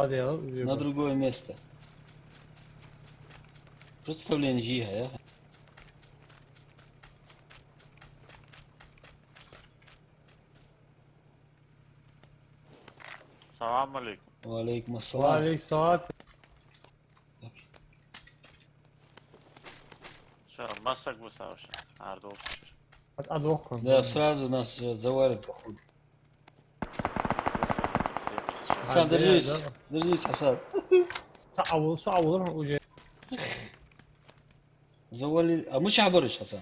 هذا на другое место. Представление жига, я. السلام عليكم. وعليكم السلام. وعليك ساعات شو مسك بساوش عرض وش اتوقع Да, сразу нас завалит, походу. Хасан, держись. Держись, Хасан. صعب وجه Завали. А мы чабарыш, Хасан.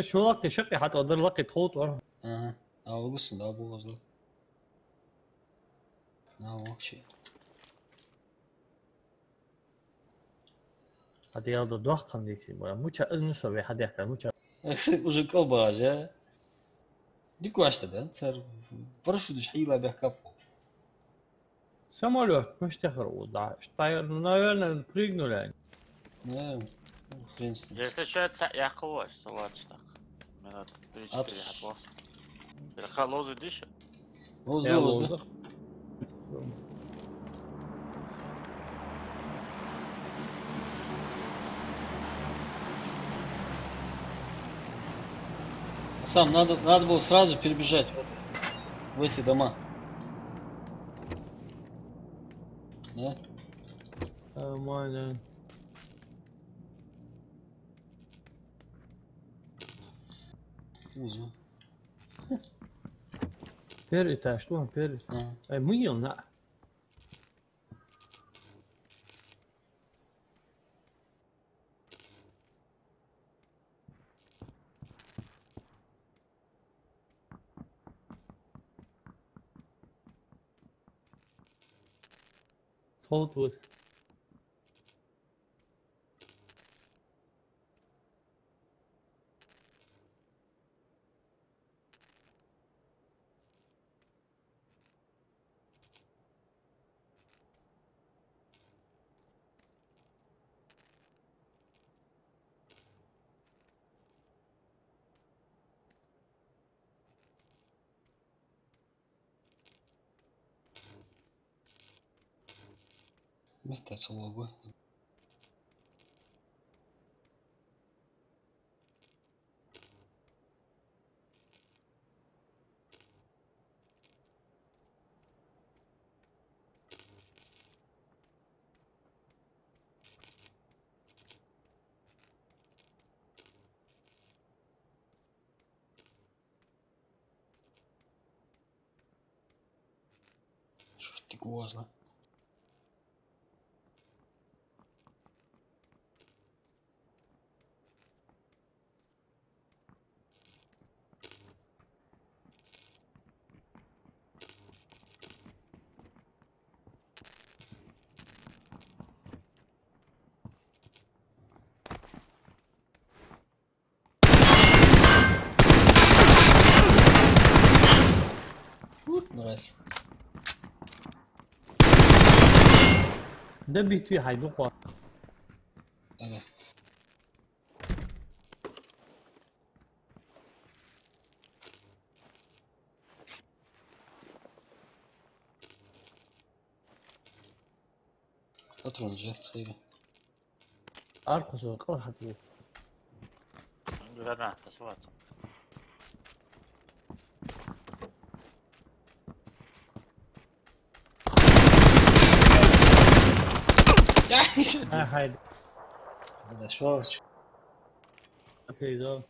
شو لقي شقي حتى اقدر لقي تخوط ورا Ага. А вы гусын, да, bu возле. На, вообще. هذا يلا ضخم ديسي مو ازم سوي حد يحكي مو Уже колбаж, а? Дико اشتا да? Цар. Прошу диш حيبا بحكاب. самолет مش تخرج طاير наверное прыгнули они Не, хрен с ним. Если что, это яхуаш, салат штак. Меня 3-4 хатвас. Халозы дишь? Возле, возле. Сам надо было сразу перебежать в эти дома. Да? нормально Uzun. بيري تاشتوها بيري Ага. اي ميون لا صوت وس Mete essa logo. Что ты гвозно? Нравится. دبيت فيه حيدوق Ага. Патрон жертв или? ارقص وقال حتى Гранат, салат. هاي Да сволочь. اوكي ذا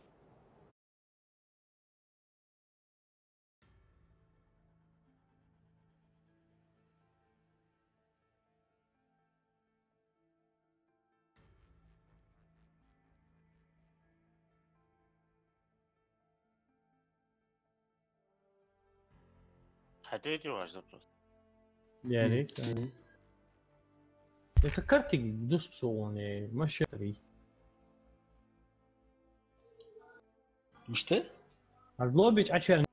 Хотите ваш запрос? يا ريت فكرتك بدوس بصوني ما شري مش ты? اللوبيج عشان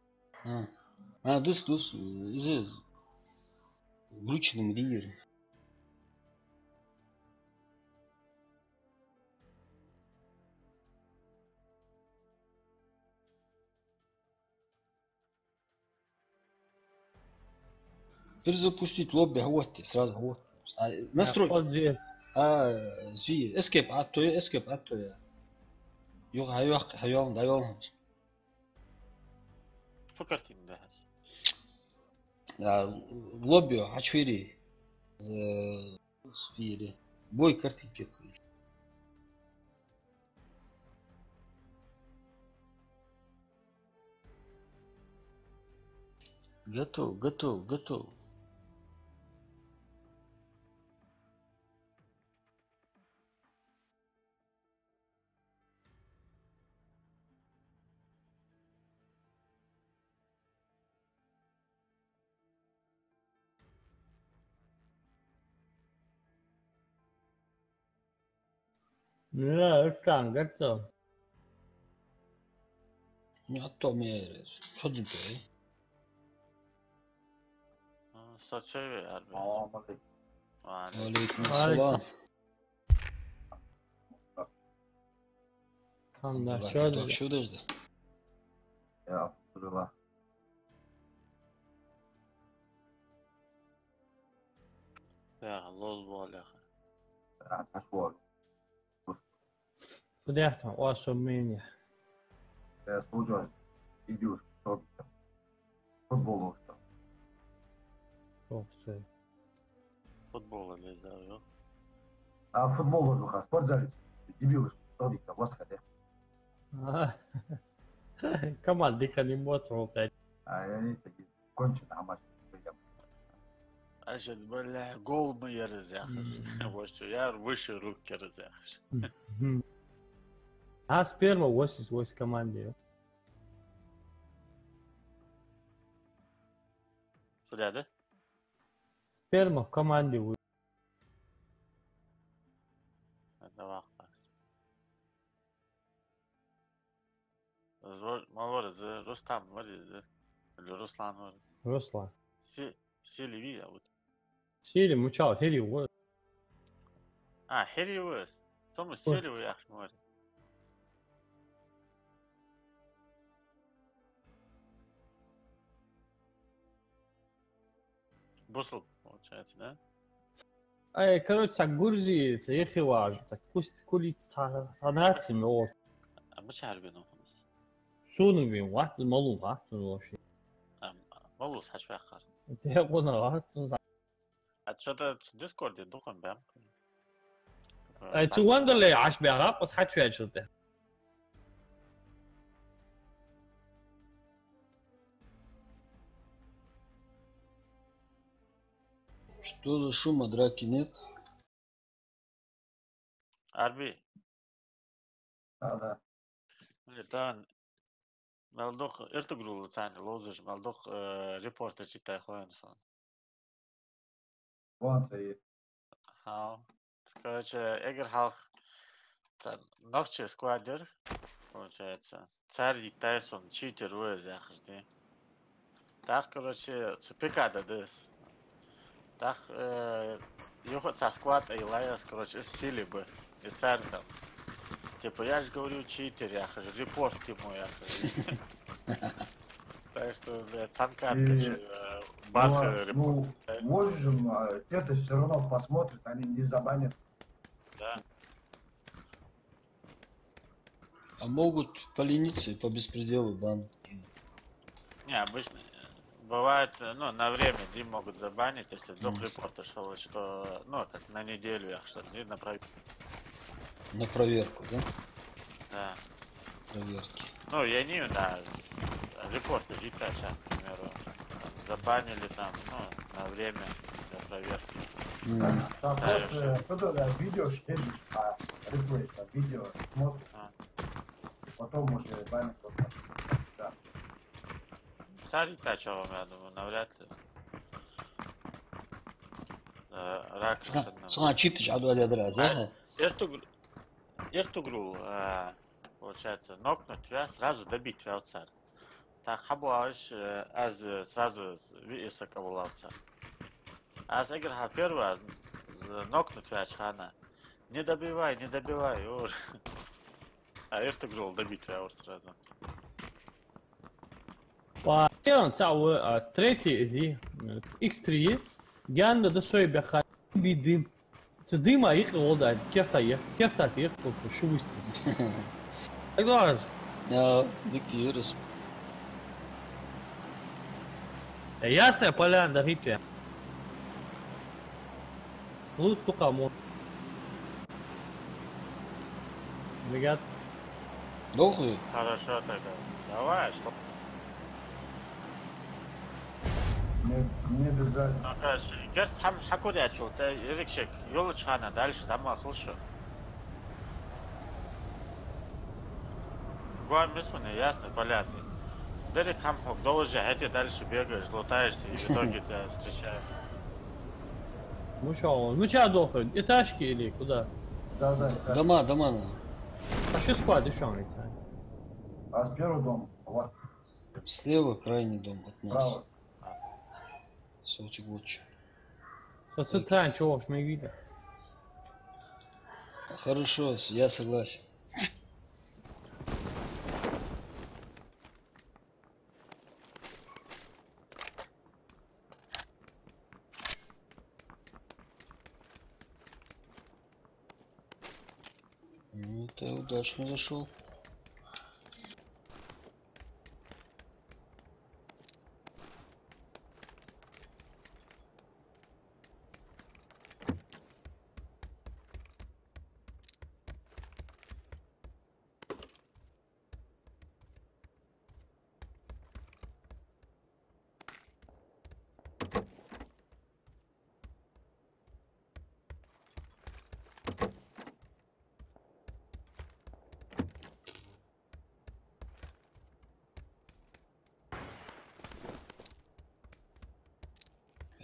دوس إذا глючный мир. Перезапустить лобби, вот, сразу, вот. Настрой. Подъезд. زي اسكيب عطوية اسكيب عطوية يوغ هيوق هيوغ فكرتي من ده. لوبيو حشفيري فيري بوي كرتي كده готов لا ارتان قطو. عطو ميرس شو جبتوي Saçı harbi. وعليكم السلام Hamda شو şöyle. دجده Ya Abdullah. Ya loz bol ya. Ашвар. Fıdıyaktan o asomini. Служу идешь, что футбол что. Çok güzel. Futbol öyle yok. А футбол воздуха, спортзале. Дебилы, что бить, господи. Kemal dikkat motor be. А я не сидит. Кончено, а матч. Aşağı böyle gol mu yeriz ya? Boş yer выше рук yeriz ya. Ha sperma was команде. Söyledi. Sperma в команде. Hadi bak. Mal var ya, Rustam var ya. Öyle Ruslan var. Ruslan. Sili bir ya bu. Сили мучал, Хели вот. Ha, Harry var. Sonra Sili var yakın var. Бусл, получается, да? Ай, короче, так Гурзии, це хиваж, так пусть кулит санати мор. А مش عارفين هم. Şunu bir vaat malu vaat o şey. والله صح شوي آخر. Te yapına vaat. حتى ديسكورد يدخل بهم. Ay, tu wonderley عاش بيعرف بس حد شو يشرته. что за шума драки нет عربي. Да. الآن مالدوخ ارتقلوا ثاني لوزج مالدوخ ريبورت شتى خوين صار. Вот и ها. Короче, Эгер Халк ночью сквадер, получается. Царь Тайсон читер уез яхжди. Так, короче, цупикада дес. Так, юхот со сквад Эйлайас, короче, сили бы. И царь там. Типа, я же говорю, читер яхж, репорт ему яхж. Так что, блядь, Санкат, Бах репорт. можем, те-то все равно посмотрят, они не забанят. Да. а могут полениться и по беспределу бан Не, обычно бывает, ну, на время Дим могут забанить, если вдруг репорта шел, что, ну, как на неделю, я что-то не направить. на проверку да Да. проверки Ну, я не на репорты жита сейчас, к примеру, забанили там, ну, на время для проверки. Там просто кто-то видео штелит, а реплей, видео смотрит, и потом уже банят просто. Да. Сарита, что вам, я думаю, навряд ли. Рак. صنع чип تجعلوا على دراسة Эртугрул, получается, нокнуть тебя, сразу добить тебя царь. Так, хабуаш, аз сразу высоковолался. Аз игра первый раз нокнуть тебя чхана. Не добивай, ур. А Эртугрул добить тебя ур сразу. Vay. كان تساوي تريتي زي اكس 3 جان ده شوي بخال بيديم تديما يقول كيف تايه كيف تاتيق شو يستوي اقدر Ja, Victor Juris. Ясно, полян, да речи. Лут только мод. Ребят, Дохуй. Хорошо тогда. Давай, что? Не бежать. Ну, короче, герц حكوا لي شو يريك شك يولش خانة дальше там خلصوا. Гуам мисуне, ясно, понятно. Дерек хамхок должен эти дальше бегаешь, лутаешься и в итоге тебя встречают. ну что, ну чё дохуй, этажки или куда? Да, да. Дома, надо. А что склад еще он? А с первого дома? Вот, Слева крайний дом от нас. право. Сочи лучше. Соцентральный, чего уж мы видим. Хорошо, я согласен. Ну, ты удачно зашел.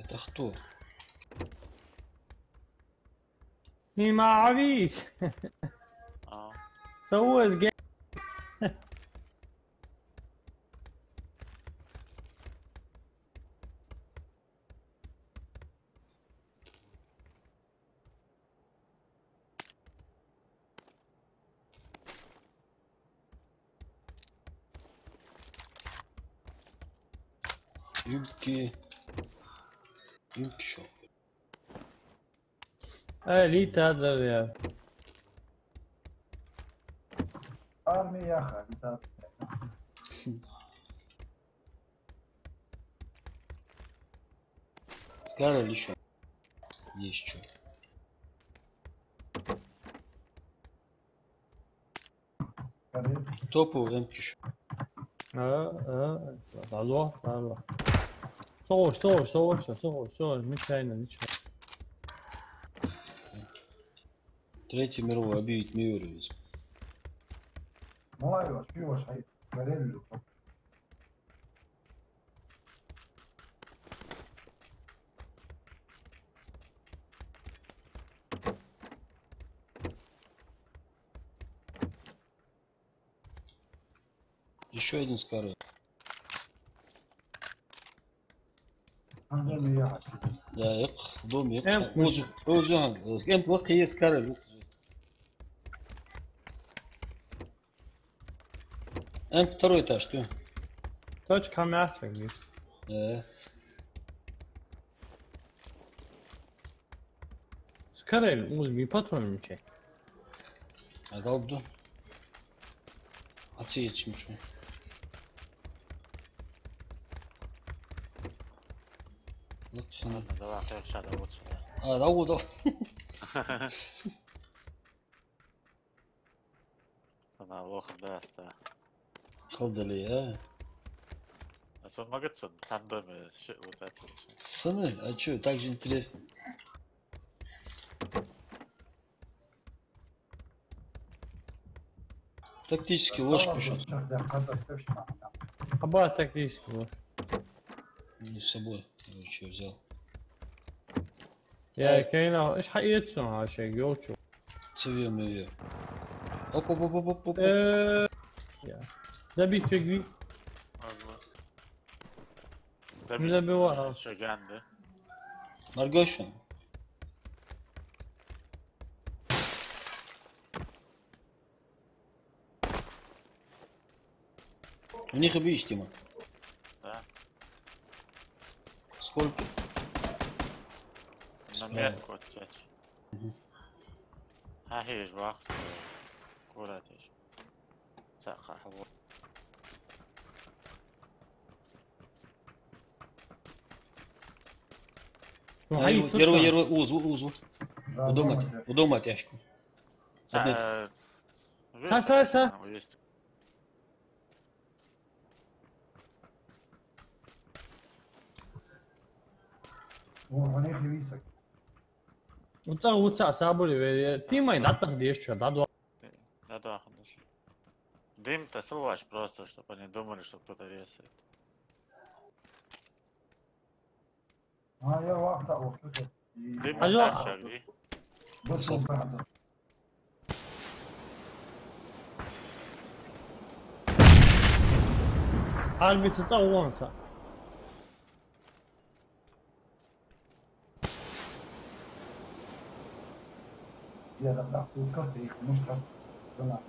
Это кто? Не معرفيش. اه سووا زقا. Юбки. Юбки шо? ليت هذا يا Армия яха. Это Скара или еще? Есть что. скорее. Топовый ремки еще. الله الله صور مش هاينه مش هاينه. Третий мировой объявить Мюрреевец. Молодежь, пиво шаит. Горели. Еще один скара. Армия яха. Да, ек, дом, ек. Эм, Озян. Эм, плохо есть скара. Эм, второй этаж, ты. Точка мягкая здесь. Скорее, музыки патроны чей. А долбду. Отсеять ничего. ладно, давай хоть шада лучше. А, да, вот. Она лоха даста. Халдали, а? А сон магазин, там доме, вот это. Сыны, а чё, так же интересно. Тактический ложь пишет. Хаба тактического. Не с собой, короче, взял. يا كاينه ايش حقيقته على شيء يوتشو. Цеве меве. Оп, оп, оп, оп, оп, оп. Забить фигви. Не забивай. Шаганды. Маргошин. У них объяснимо. Да. Сколько? На метку отчечь. هاهيش وقت كوراتيش ساقع حوار Первый узву. Удома тяжко. Са. On je visok. Uca saburi, ti imaj datak dješću, da do... Да, да, хорошо. Дым-то слышь просто, чтобы они думали, что кто-то рисует. А я вахта, вот это. Дым Алло. дальше огни. Быстро браться. Harbi tıca ulanca. Я да, карты их мушка. Да.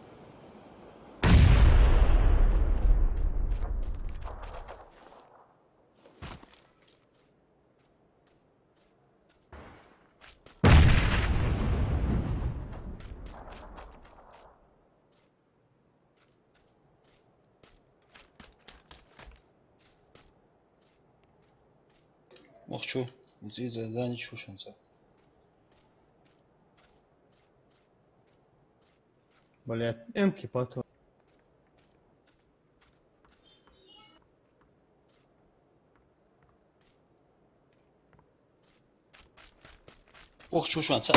Мохчу. Зидзе, да, не чушенца. Блять, эмки потом. Ох, чушенца.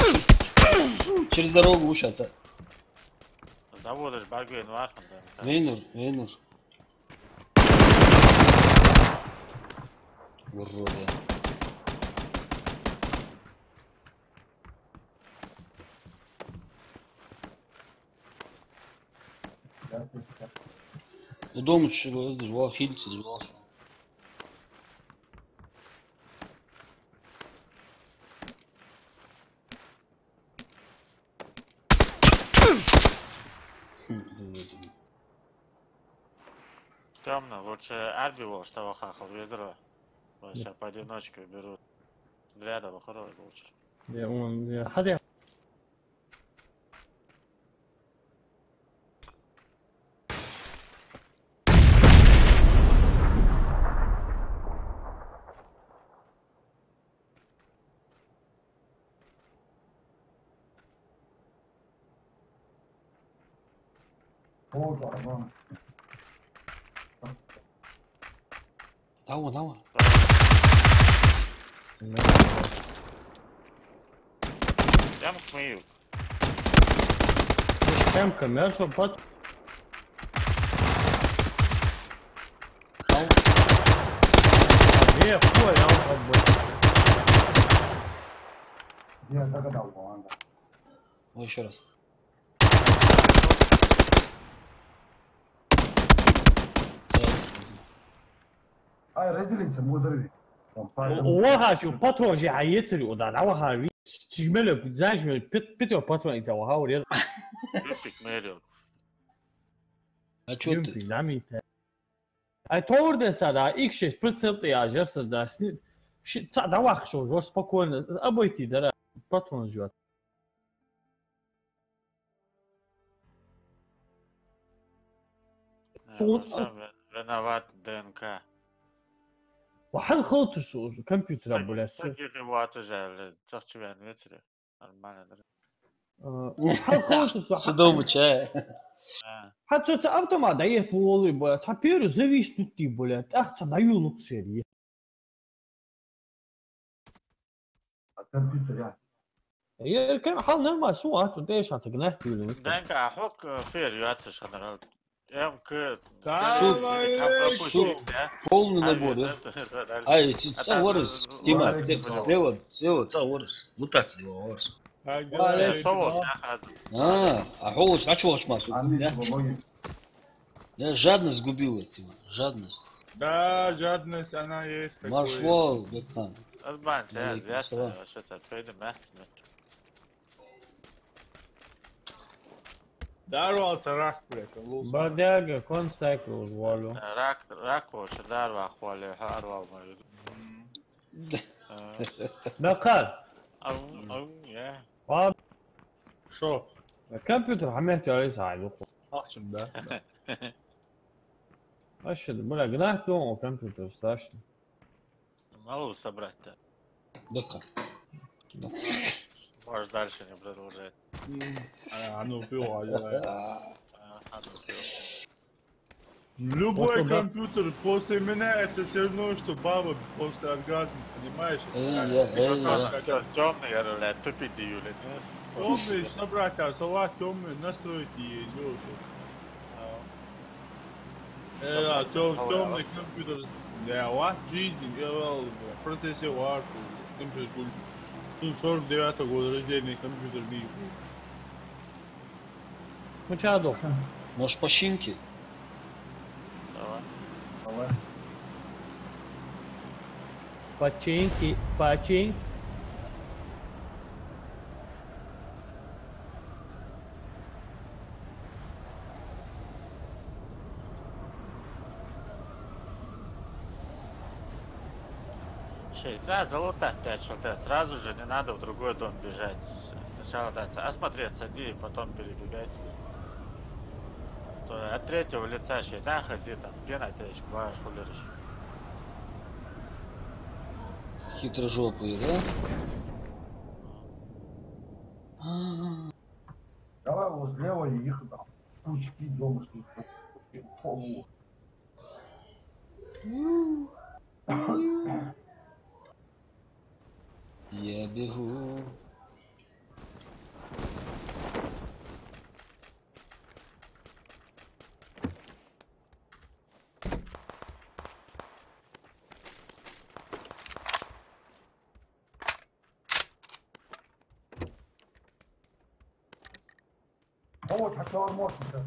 Через дорогу ушенца. Заводишь багвейн вахом, да? Вейнур. Уроды. Удома чего доживал, хильцы доживал. Темно, лучше Арбивол, что вахахал ведро. Сейчас поодиночке берут. Рядом вахарой лучше. Hadi. Вот арбан. Дава. Я смею. Эмка, мясо под... Хуй, я Я догадал, команда. Ой, еще раз. Ай, разделиться, мудрый. وها باترون جي عيتري ودا دعوها تجمله زاج بيتو باترون إذا وها وريد Любик мерил. А чё ты? يمكن نعمي أي تور ده تدا إكشيس بريتسلت يا جرس ده سنين شيء تدا واخ شو جور سباكون أبويتي ده باترون جوات صوت Виноват ДНК. وحد خلطر سوز كمبيوتر أبولات Всякие ваты жали. Чахчевян ветре. Нормально, да? وحد خلطر سوز Судома чая. حتى تعبت مع داير بولي بولا تعبير زويش توتي بولا تأخذ دايو نقصيري Компьютер, я. هي كان حال نرمى سوات وديش هتقنعه بيلو ДНК حك فير ياتش هنرال. МК. Полный набор, да? Ай, цаворис. Тима, слева цаворис. Мутация цаворис. Холоч, а чего масу? Я жадность сгубила, Тима, жадность. Да, жадность, она есть. Маршвал, Бекхан. Азбан, я что-то пойду мясо. Дарвал тарах, блядь, луза. بداقة كون سايكل والو راك وش دار واخوالي هاروا ما نقال او يا شو الكمبيوتر حملته عليه ساعد اخشم ده اشهد بلا قناته وكمبيوتر ستاشن ما هو صبرت دقة. Можешь дальше не продолжать. оно пиво Вот Любой он, да? компьютер после меня это все равно, что баба после оргазма, понимаешь? Темный, я говорю, тупить июля. Темный, собрать, салат темный, настроить и темный компьютер. Да, у вас жизнь, в процессе вашу, компьютер. 49 года рождения компьютер бил. Мучадо. Может, починки? Давай. Давай. Починки. Почин. Шейца золото 5 шелте. Сразу же не надо в другой дом бежать. Сначала дать осмотреться, иди, потом перебегать. То от третьего лица шейта хази там, пена течку, ваш хулериш. Хитрожопые, да? Давай возле их там пучки дома, что полу. Я бегу. Вот, хотел мощника.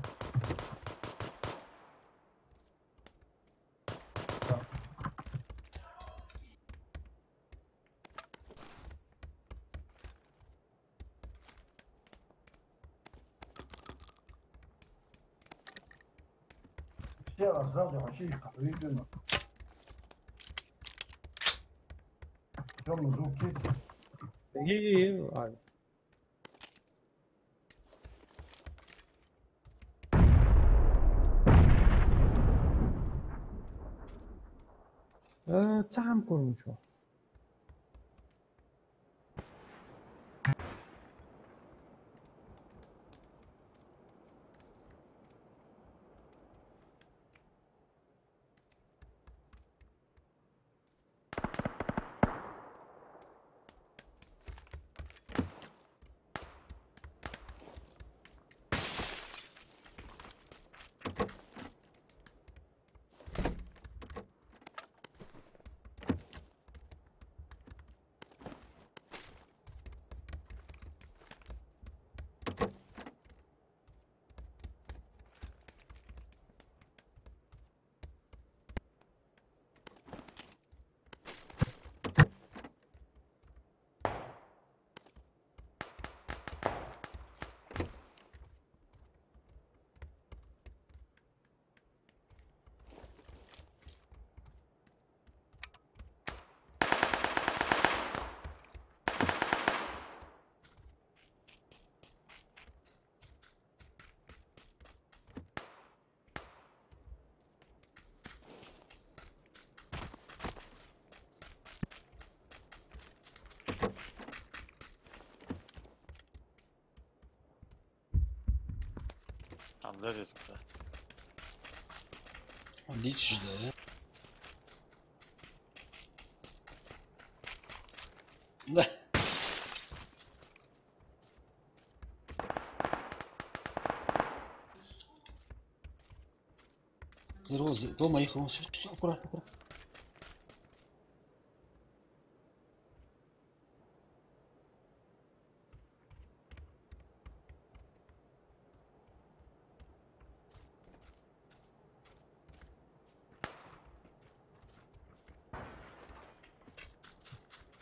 Все раз сзади вообще их как видно. Темный звук есть. عادي. تعم کنیم شو. Там дырит кто. Дичь, да? Да. И розы. Дома их все аккуратно, аккуратно.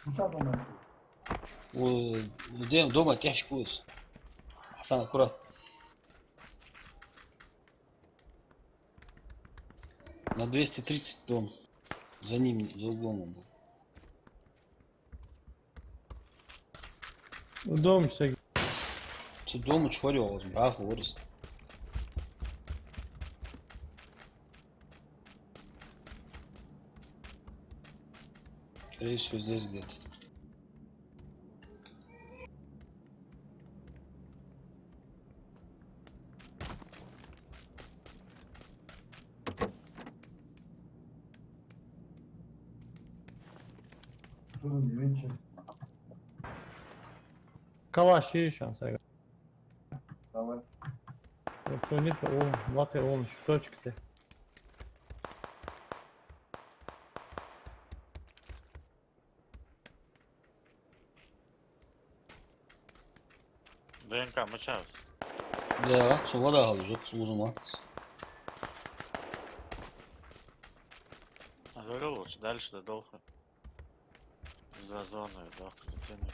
Ну что думаешь? У людей дома тяжко курс. Асан, аккуратно. На 230 дом. За ним, за углом он был. Дом всякий. Це дому чварьовоз, браху вырос. Скорее всего здесь где-то. Şunu yürüyün çek. Kalaş iyi şans. Aga. Давай. Все, нет, он, латы, он, точки-то. ДНК мычаус. Да, сува да қалды жоқ, uzun А говорю лучше дальше до долго. За зоной, да, включение.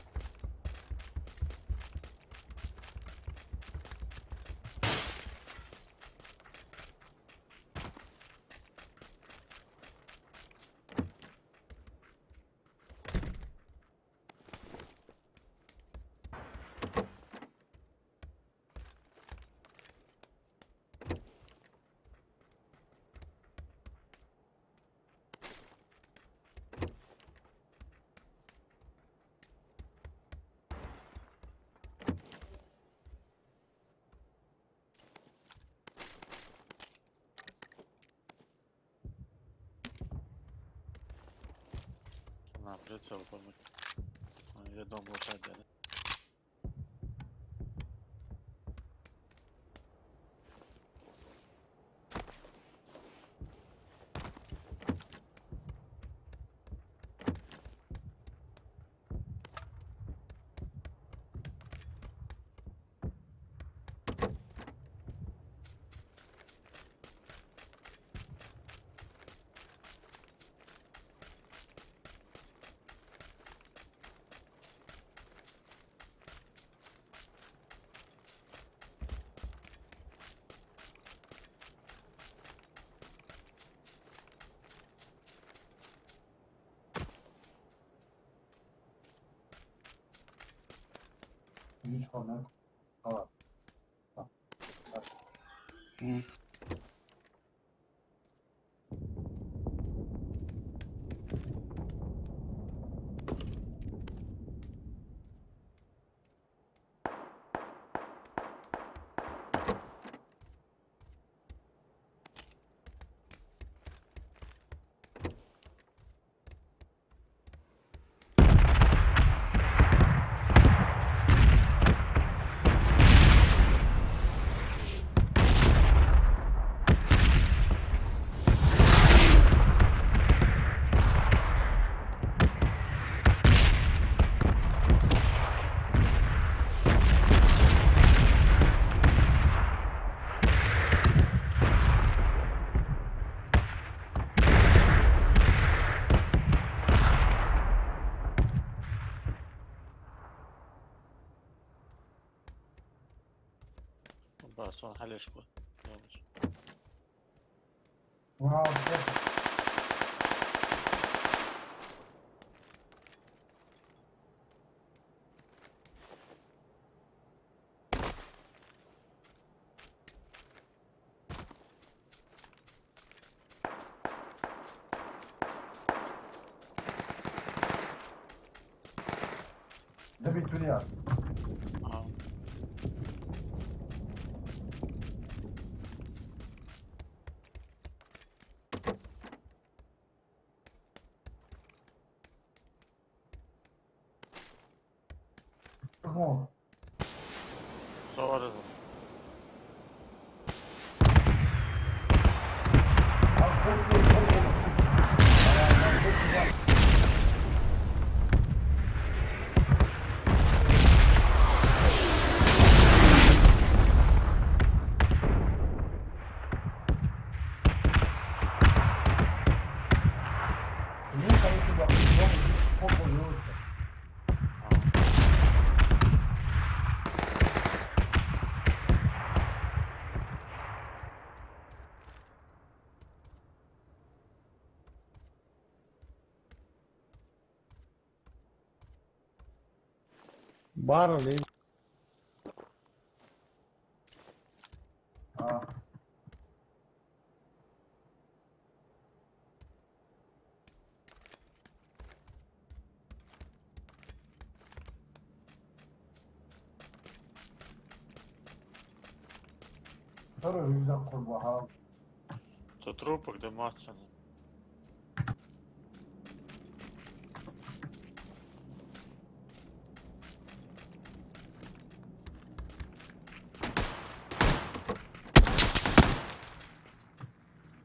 На, прицел помыть. Я дом лучше дали. Hiç kalmadı. Tamam. بس اون حلش کن. Wow, ده بالدنيا. Tamam. صور Barra lei. ترى يزق البهار. تتروبك ده ماتشن.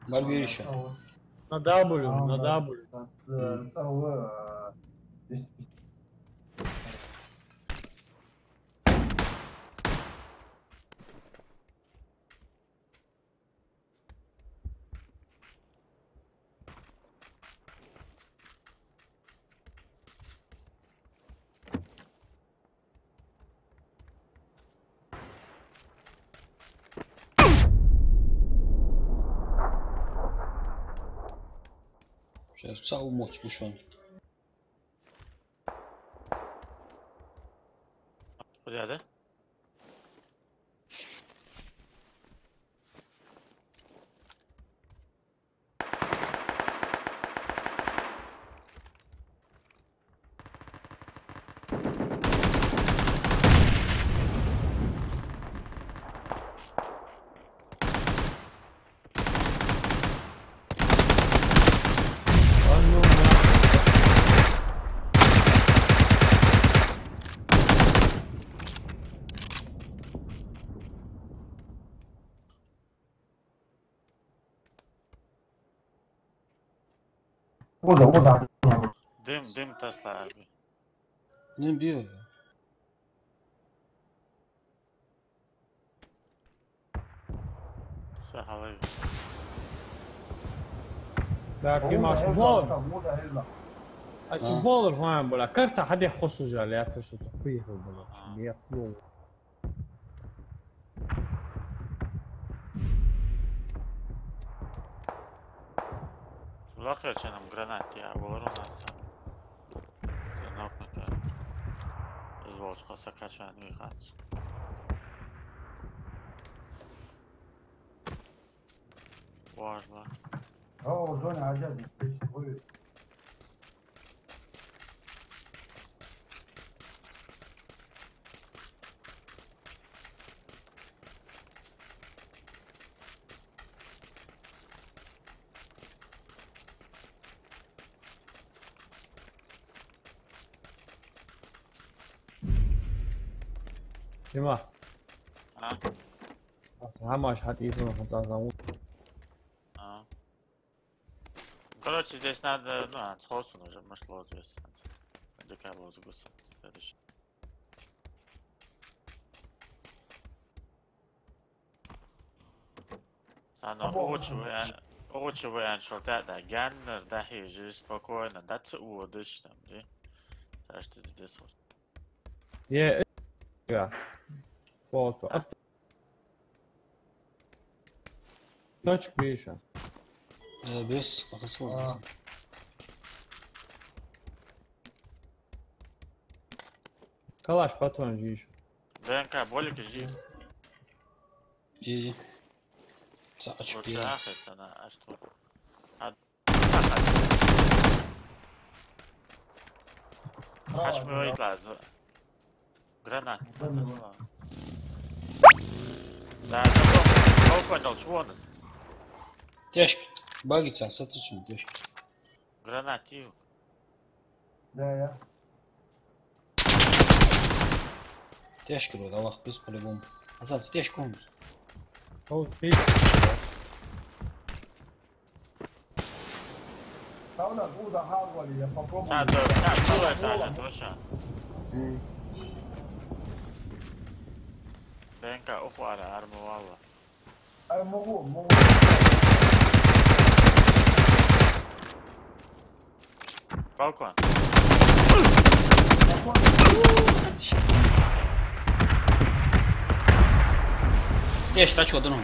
Var bir işe. Na W. هو Сейчас cały moc kuszony. خذ هذا. وضع دم تسلا abi. Ne diyor ya? سهلة. لكن اشوفه هون بلا كرتا حد يحصل جاليات شو تقويه بلا يقلو Лахер че нам гранати, а болар у нас нокнуто. Зволчка сакачан вихач. Важно. هو زون عجبني Дима. А? Хамаш хатифу хатазаму. А. Короче, здесь надо, ну, отсосун уже, машло здесь. Декабрь загусить. Следующий. Сано очевидно, что это Ганнер, да, хижи, спокойно, да, ты удишь там, да? Так что здесь вот. Я фото. Точка еще. Без akılsız. Калаш патрон же еще. ДНК, болик жив. İyi. Sağ açık Вот bir yer. трахается она, а что? Kaçmıyor lazım. Granat. Да, готов. Понял, чего он? Тяжко. Багица, satışın тяжко. Гранат ю. Да, я. Тяжко вроде, Allah biz по-любому. Азат, тяжко он. Сауна Гуда Хавали, я попробую. Да, было это, точно. ДНК, ухвара, арму валла. Ай, могу. Балкон. Здесь, а что, да ну?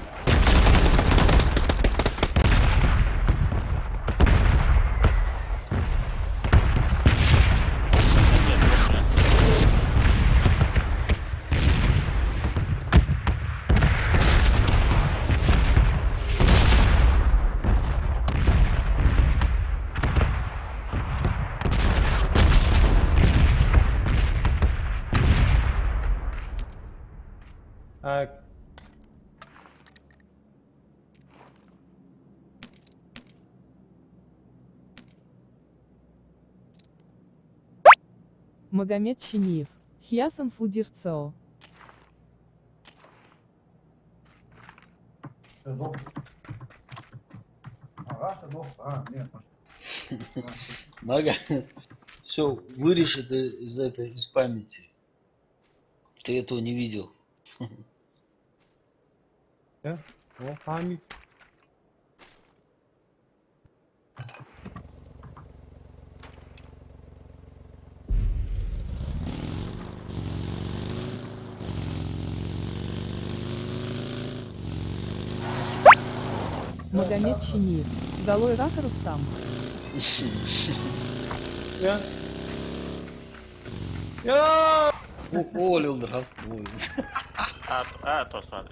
Так. Магомед Чиниев. Хьясан Фудирцо. Шедок. Ага, шедок. А, нет, Мага, все, вырежь это из памяти. Ты этого не видел. О, память. Магомед Чиниев. Долой рака Рустам. Я. Я. Ol öldür Ol. Tosan.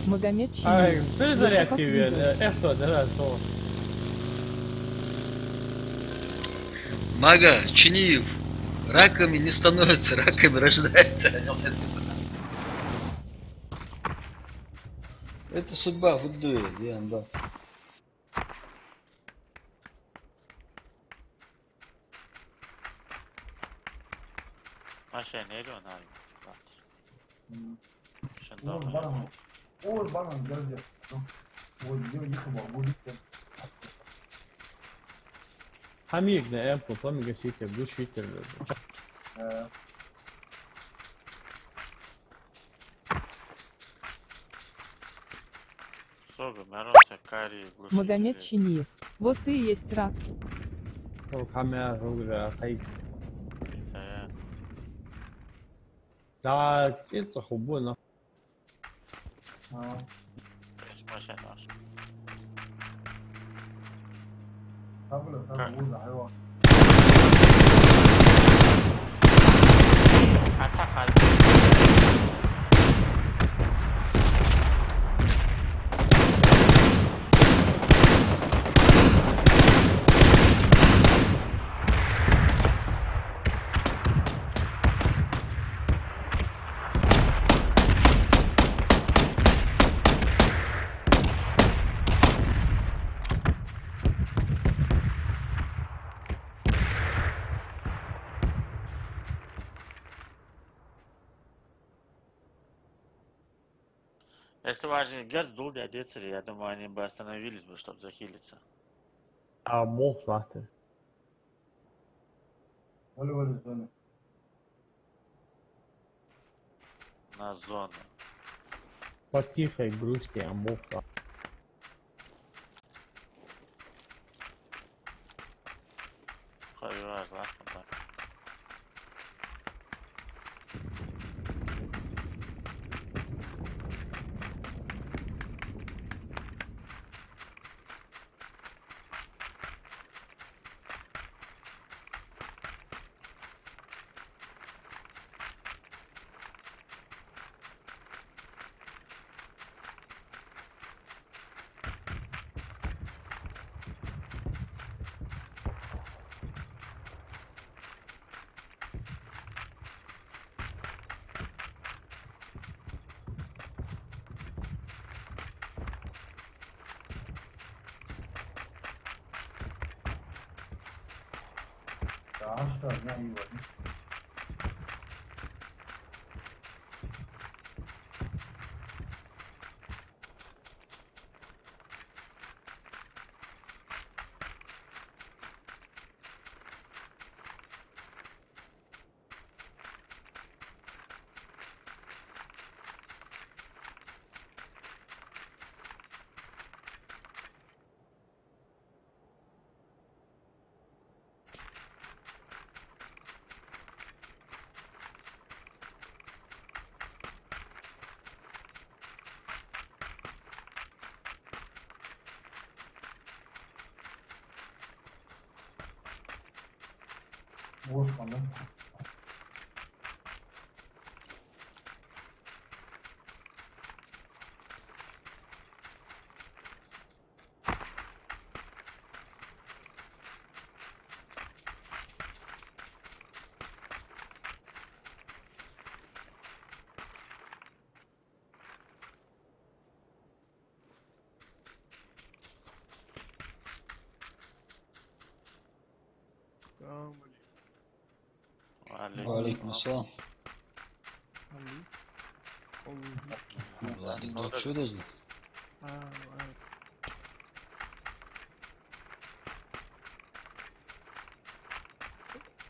Магомед Ай, Чиниев. перезарядки Высоко вверх. прыгай. F1, да, то. Мага, Чиниев. Раками не становятся, раками рождаются. Это судьба Вудуя, да. Aşağı ne diyorsun abi? Şimdi Oğuz bana mı? Oğuz bana mı? Gel. Oğuz diyor yıkma. Bu gitti. Хамик на F, потом гасите, глушитель. Sobe, Merosa, Kari, Магомед Чиниев. Вот ты и есть рак. Камера, руга, хай. Saya, Да, это хубуна. maşa var. Sabırla Oğuz hayvan. Atak hal. Если важный герц дул дядецер, я думаю, они бы остановились бы, чтобы захилиться. А бог платы. Öyle söyle. На зону. По тихой грусти, а бог платы. Koyuyorlar lan. Daha aşağı ne iyi var. Osman'ın Алейкум ассалам. Vladimir, ne čudozni.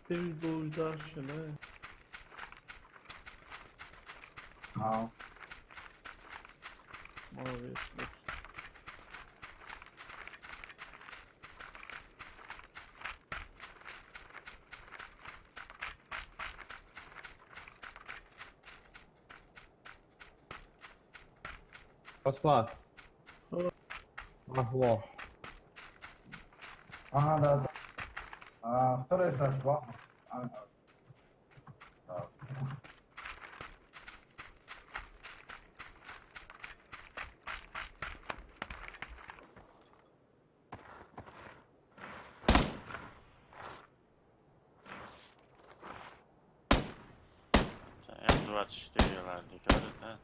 Temiz doğuşlar şöyle. Ha. Mavi. Osman. Ahva. Aha, da. Второй этаж, два. M24 verdik öyle.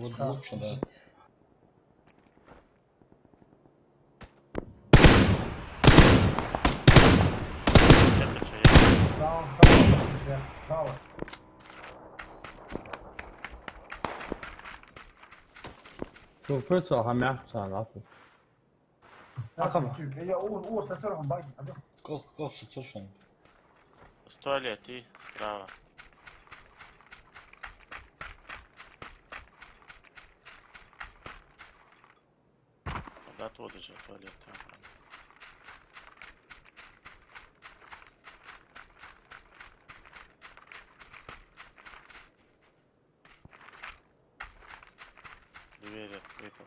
Вот лучше, да. Право. Du føler har mærket sig en aften. Я о, сосером баги. Ков совершенно. В туалете справа. Да, оттуда же туалет. Дверь открыта.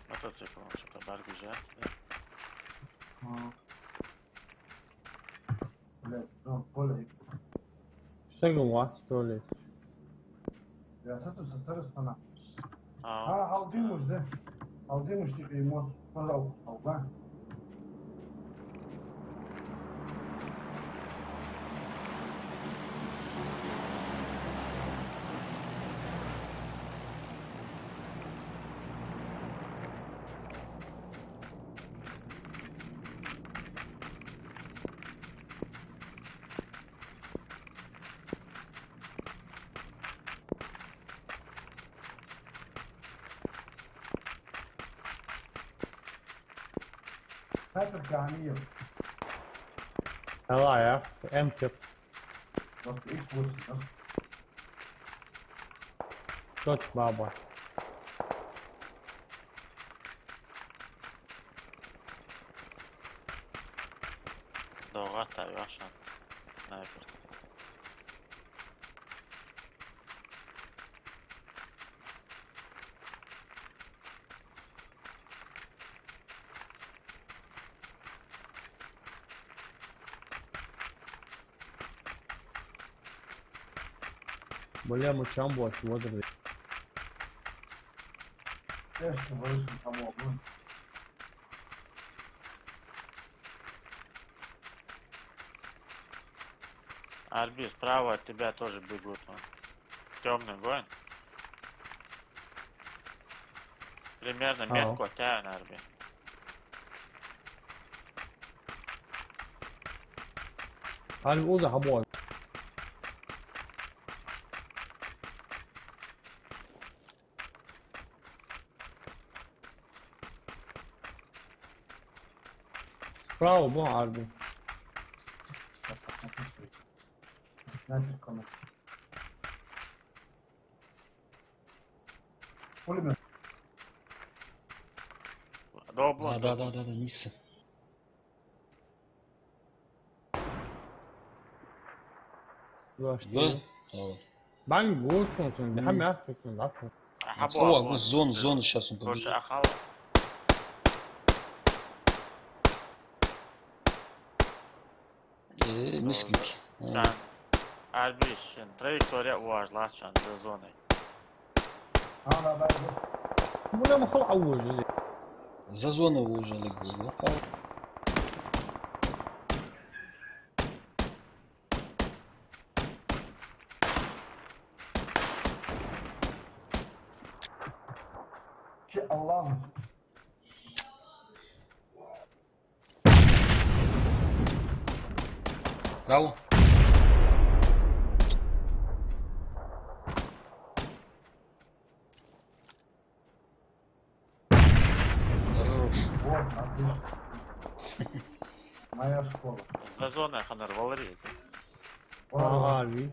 Мотоцикл, что-то бар бежать, да? Блядь, ну, поле. Second watch tuvalet. Я сосер sana. А, Aldıymış de. Aldıymış ki mod sonra aldı. Sniper كهنية. Hela ya. M-tip. Bak X vursun. Точь баба. долго оставишь, снайпер. Бля, мучам было, чего ты, блядь. Тяжко вырушим того. Арби, справа от тебя тоже бегут. Темный воин. Примерно метку от тебя на Арби. Hadi o da hava. Bravo bu harbi. Sniper konu. Пулемет. Доблон. Да, низ. Uğraştı. Вот. Ben vursun şimdi. Hem yapıyorsun lan. О, зона сейчас он Короче, побежит. ахал. Мискинки. Sen Arbi şimdi trajektoriya uvažla şu an za zonay. Ага, да. Bu ne mahal avucu. За зону уже легли. Ki Allah'ım. Браво. Хорош. Вот, отлично. Моя школа. За зоной ханар валерийцы. Ага, abi.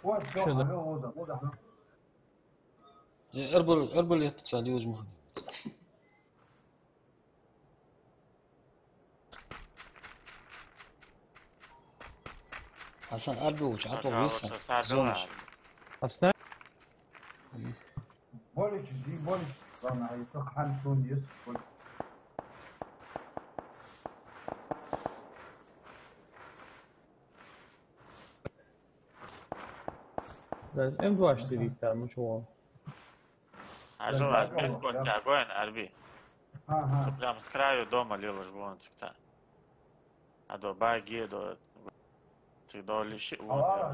Вот, все, Чё, да? алло, вот, алло. Арбалет садил жму. Hasan arbi uç, atol vesa. Zona. Оставь. Более чужие, более главное, а если хантун есть, более. M2 4 там, чего? А жо, отметку от тебя, Гоин, Арби. Ага. Прям с краю дома лилаш вон цикта. А до баги, до... Ты до лиши... Аллара,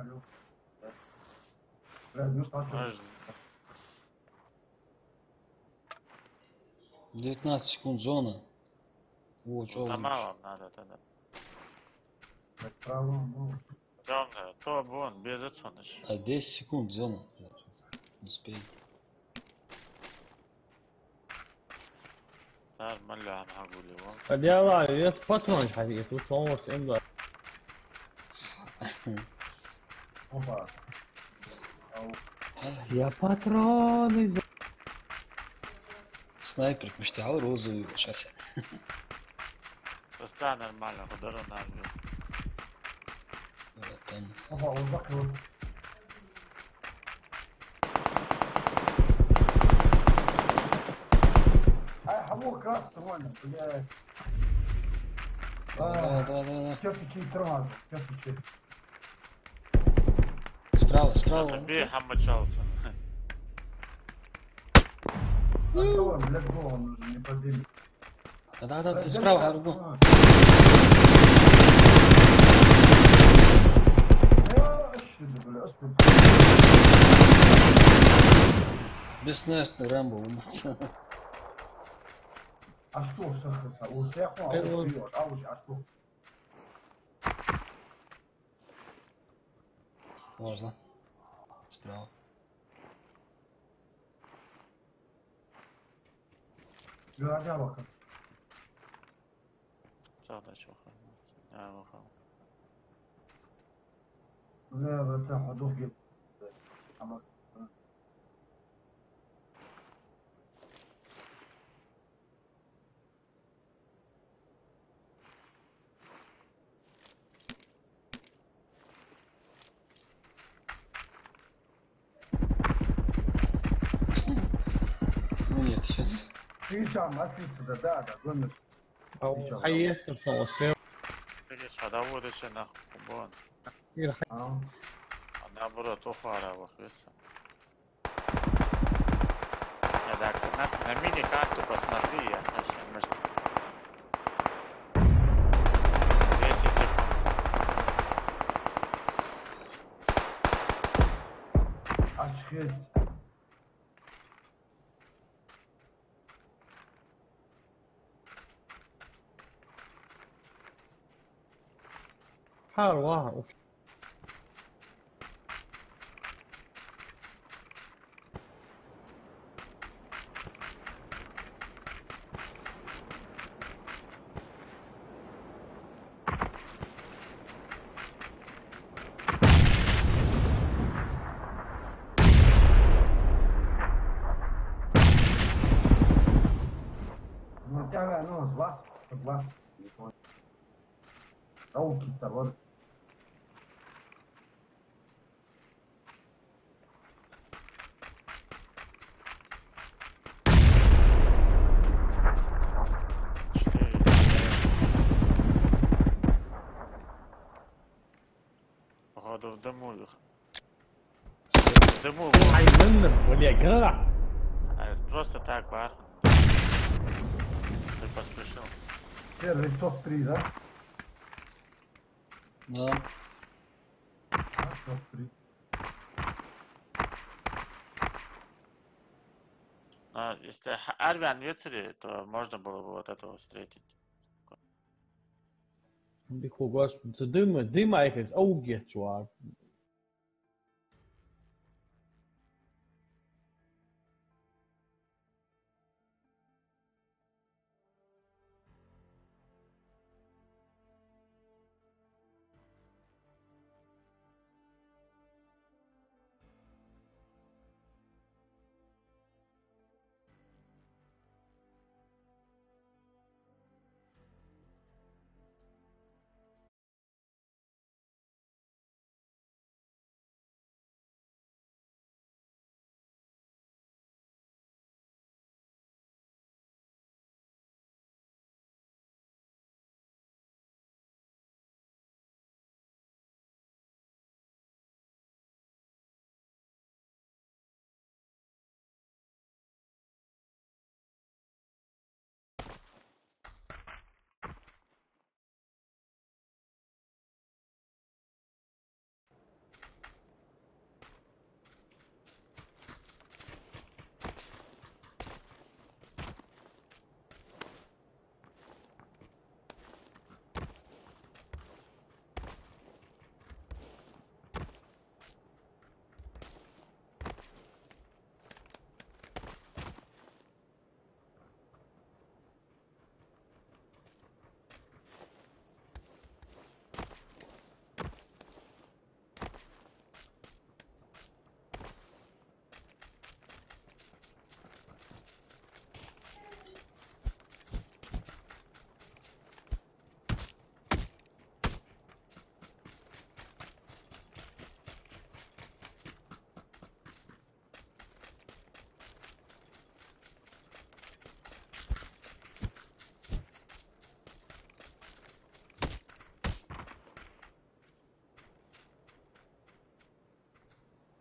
алло. Блядь, ну что, что? 19 секунд зона. О, чё Там лучше. мало надо тогда. Право, ну. Темно, то вон, без отсоныш. А 10 секунд зона. Успеет. Тар маля махагули вон. Одела, я с патрон حقيقي, тут صور M2. Опа. Я патроны за... Снайпер мечтал розовый сейчас. Просто нормально, подару на армию. Там. Опа, вот так вот. Ай, хаву красный, вон, блядь. Да. Кёртичи тормозу, кёртичи. Справа. Тебе хамачался. А что он, блядь, голову нужно, не подели. Да, справа, арбу. Бессмертный Рэмбо умылся. А что, Сахаса? У всех он вперед, а что? Можно. Справа. Градявака. Сада чоха. Я вахал. لا بتاع حدوث جدا. Ну нет, сейчас. Ты сам отвечу, да, гонишь. حقيقي صور سليم. Видишь, а доводишь на хубон. А? А наоборот, ухара вахвеса. Так, на мини-карту посмотри, я хочу мышку. 10 секунд. Очхец. حار واحد. Ну, тебя, ну, глаз. Не понял. Руки-то, вот. Походу в дыму их. В дыму. Ай, منك ولا جرع. Просто так, бар. Ты поспешил. Первый топ-3, да? Да. Топ-3. Но если Арвиан Вецери, то можно было бы вот этого встретить. Dico, Gott, zu dem eigentlich auch geht schon.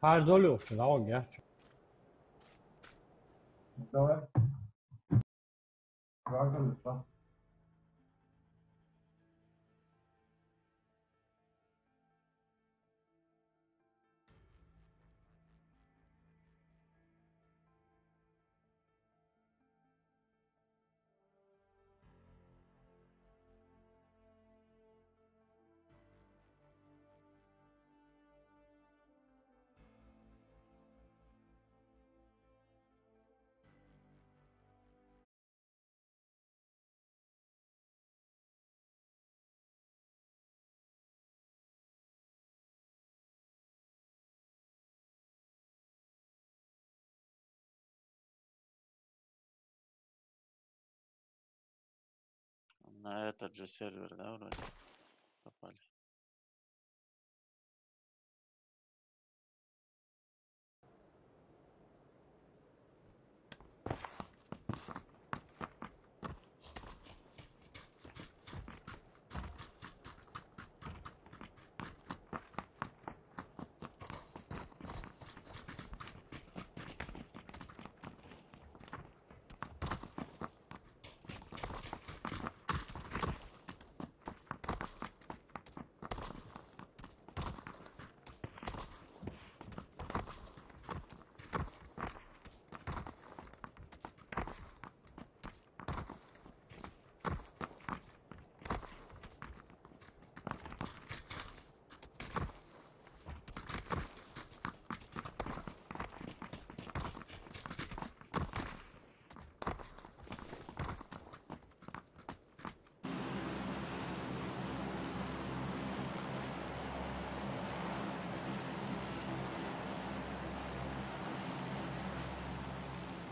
Her dårlig opp til laget. Давай. Правда, да. На этот же сервер, да, вроде попали.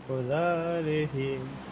وذلهم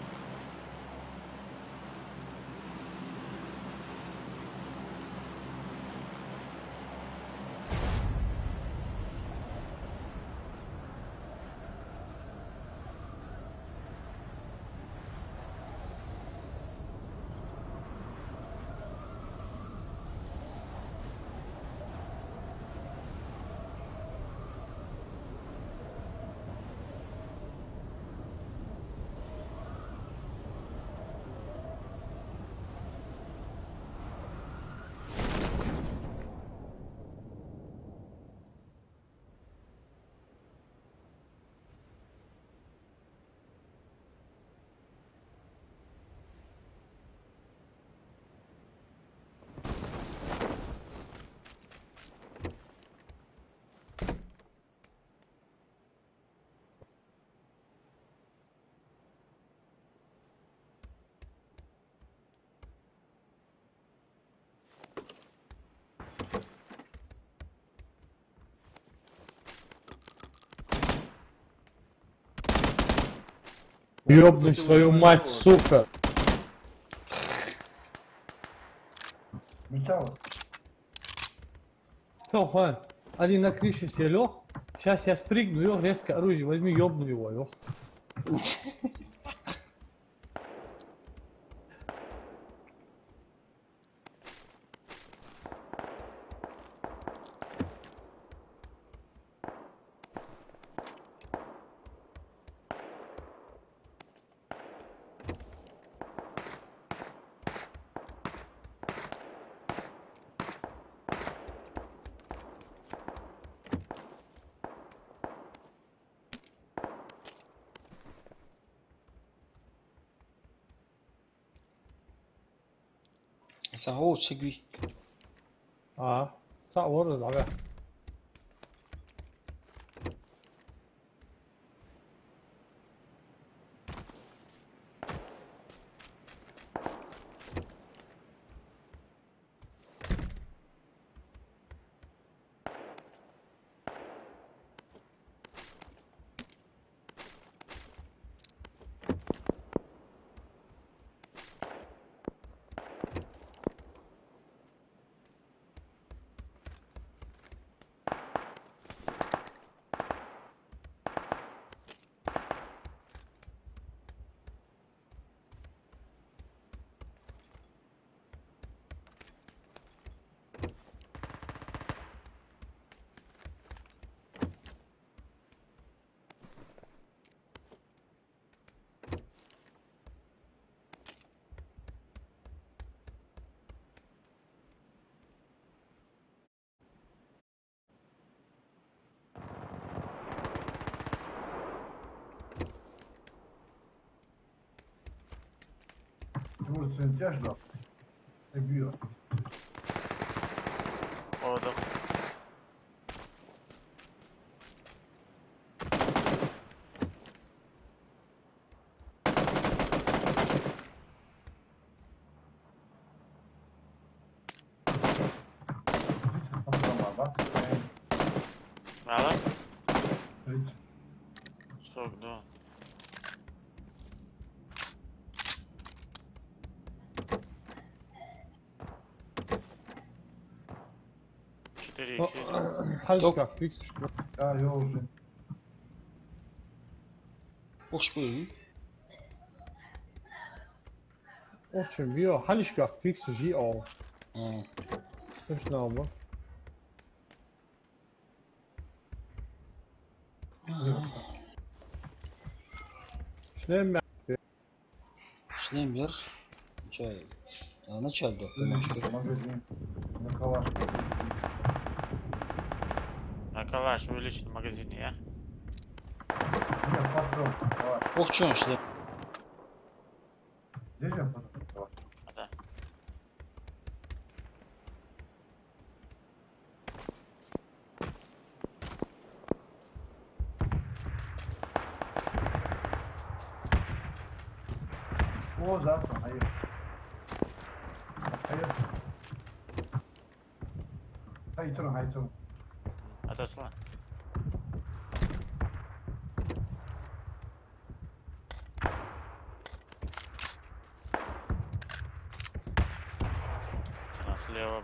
Ёбнуть свою мать, сука. Ничего. Всё, хватит. Один на крыше все лег. Сейчас я спрыгну, ёх, резко оружие возьми, ёбну его, ёх. Ça haut, c'est lui.差不多咋个？Может, сын тяжело. И бьет. Orada. Nada? Soktu. Четыре икс есть. Halskak, kriegst du Spruch. Да, я уже. Hoş bulduk. Orçun bir Halskak, kriegst du G auch. Ha. Hübsch Name. Schnell mehr. Шлембер. Чай. Началь доктор. Магазин. На калаш. На калаш увеличить в магазине, я? Нет, патрон. Калаш. Okçuyon шлем. Держим патрон. Калаш. Да. О, завтра. Hayır. Hayır. Hayır durun, hayır durun. Отошла. Она слева.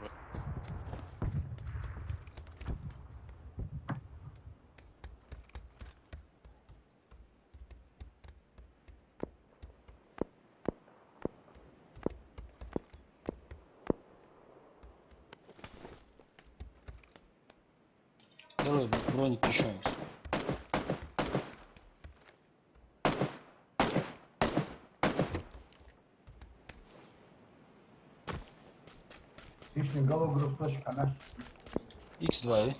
Давай броник еще раз. Лишний голов груз точка наш. X2.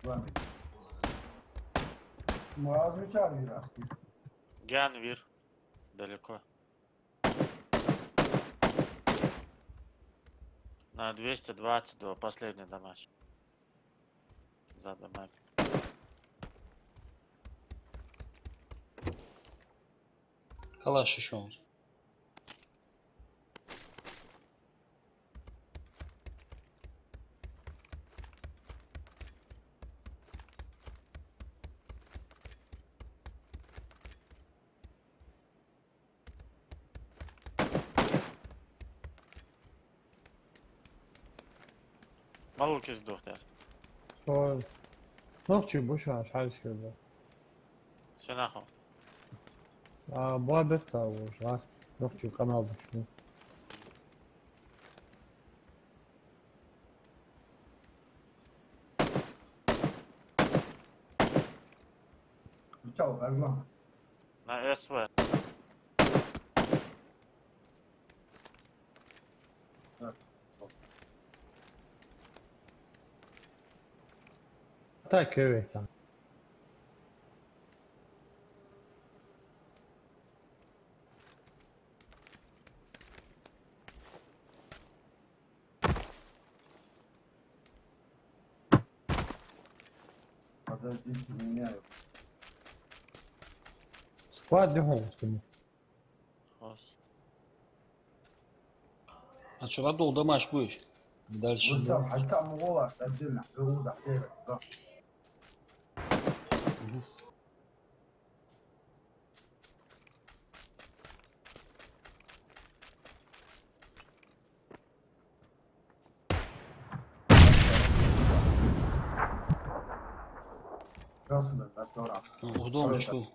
С вами. Мы размечали раз. Гянвир. Далеко. На 222 последний дамаж. За домами. Калаш еще раз. مالو كيس دوختار سؤال نوخشي بوشا شحال كذا شنو اخو بوا بيرتا وشغال نوخشي قناة شنو Ciao, Erdogan. لا اسود تا كويت Подождите, меняю. سكواد لهم خلاص А что, надолго домашь будешь? Дальше. Вот там, хотя Могола отдельно, Груза, Север, да. Красный, который. В домочку.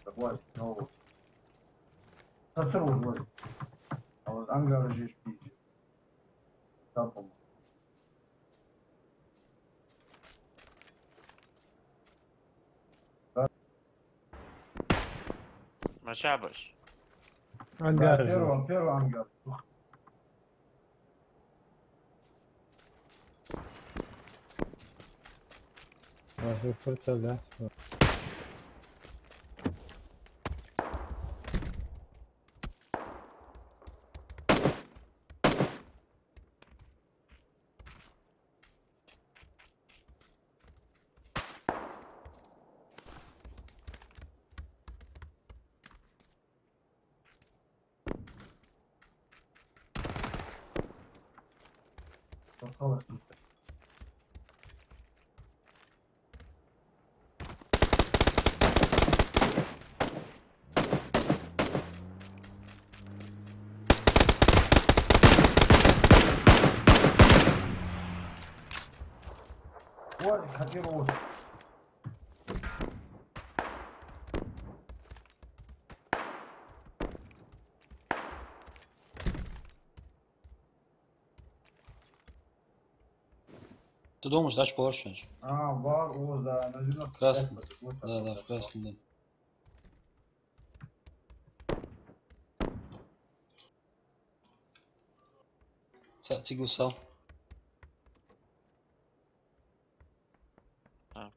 Такой, ну, сацру звонит. А вот ангар здесь пить. Там, по-моему. ما شعبش Да, ангар первый ангар. فرصة Осталось. Вот, хотел вот. Ты дома ждать Porsche. А, бар, о, да, на 95. Красный. Вот так Да, вот. да, красный, да. Тигусал.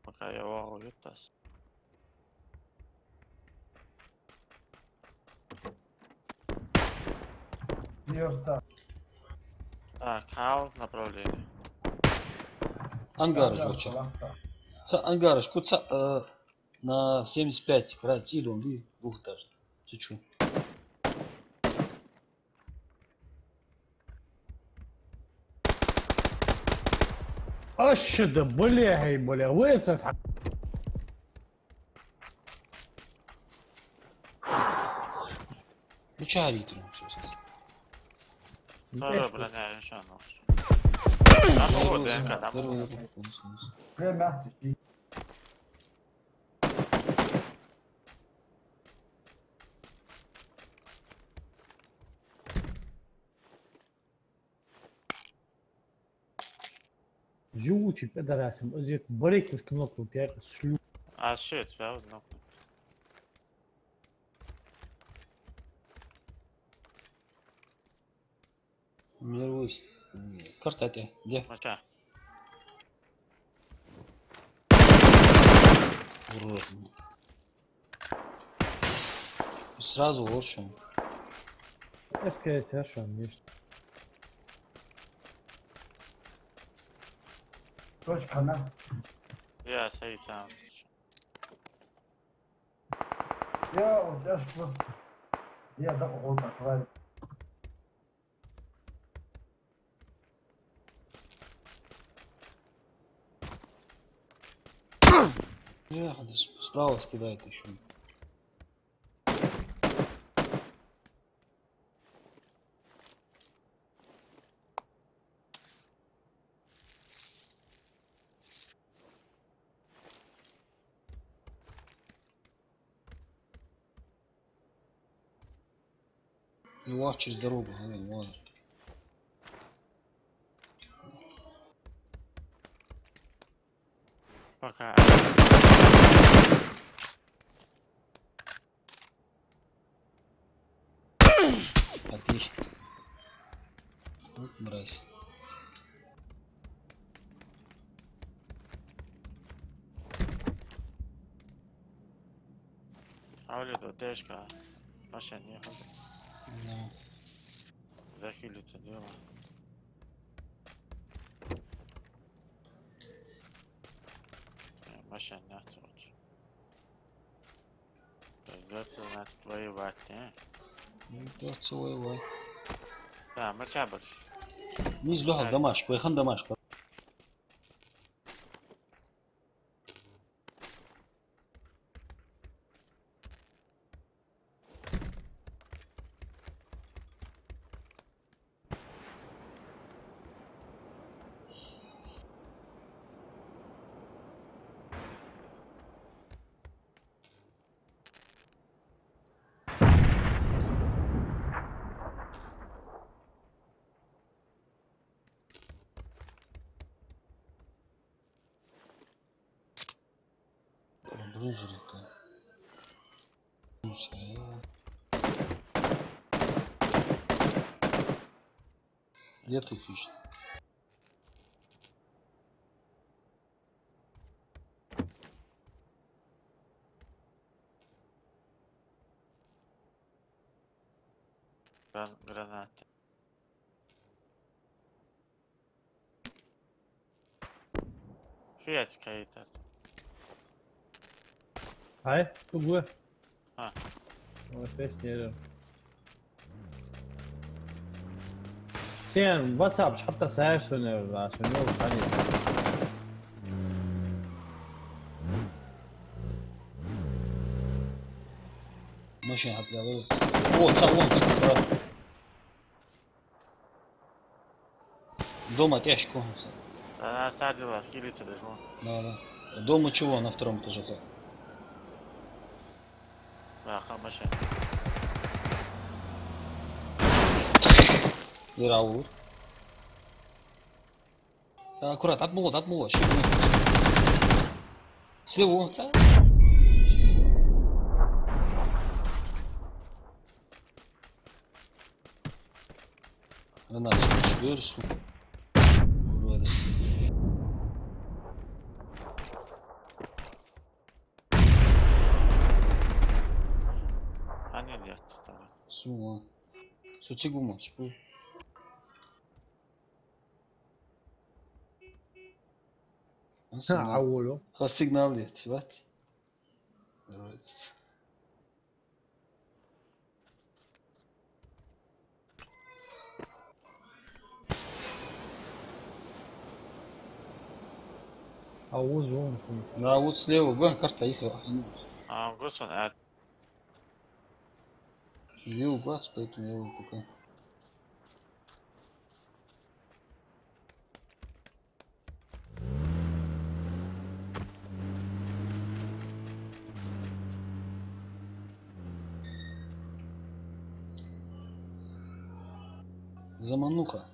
пока я вагу витас Верста. так хаус направление Ангарыш Да, вообще. лахта. Ангарыш, куца на 75 брать идем, ли двухэтажный. Чуть-чуть. اشد بلي وين اسحب Ну чё орит? Sonra bile ne şu an olur. Nasıl oldu en kadar? Прям мягкий. живучий пидорасом озик барик с кнопку я шлю А shit, я узнал. Нервуюсь. Карта ты где? Мача. Урод. Сразу лучше. СКС ашан есть Точка на. Я сей сам. Я вот я что. Я так вот так говорю. Справа скидает еще. Его через дорогу, вот. Пока. Отлично. Вот мразь. Авлиdo тяжко. Машина не ходит. Ну, Захилиться дело. Машина не отсюда. Придется, значит, воевать, не? придется воевать. Да, мачабр. Миз лохал Дамашк, Вайхан Дамашк. Бружер-то. Где ты ищешь? Гранаты. Фиat kayıtlar. Hi, bu. Ha. Ama ses yerim. Sen WhatsApp حتى سعر سنة عشان يوم ثانية. ماشي هتلاقيه. О, салон, дома тяжко. Она садила, хилиться даже. Да. Дома чего на втором этаже? Да, машина. И Раур. Аккуратно, отмолот. Слева. Гранат сверху. Вроде. Они нет. Сума. Сутигума, что? عولو. Ha signal dit, wat? Right. عوض جون. Да, вот слева, вон карта их. А, Госон, а Левый глаз, поэтому я его пока. Замануха.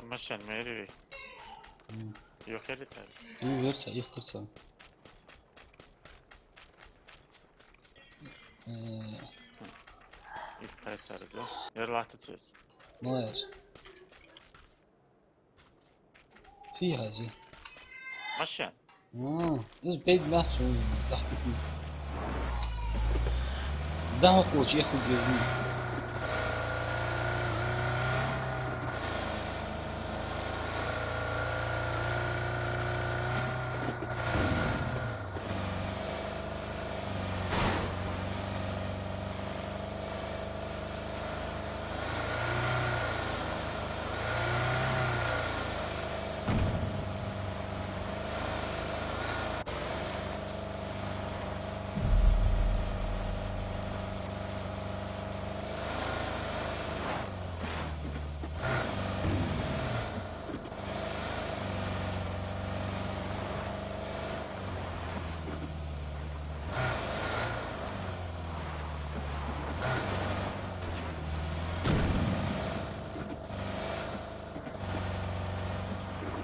машина мери. Yok herif. Ну, верца, их терца. İlk kaysarız yok. Yerlahtı çöz. Знаешь. فيها زي. Машина. This big match. Daha koç yahu gibi.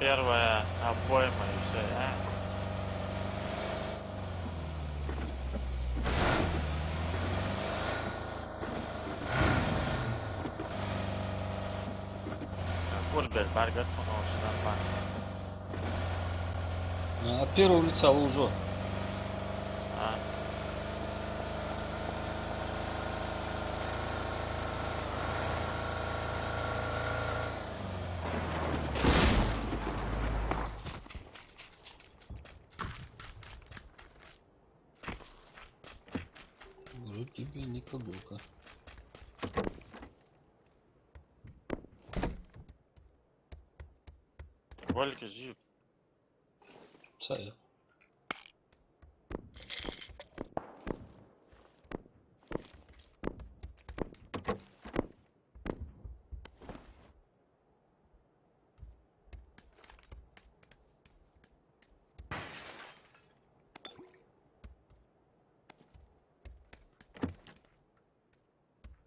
Первая обойма и все, а? Кульбер, баргат, От первого лица уже. А. Вроде тебе никогока. Волька жив. Царь.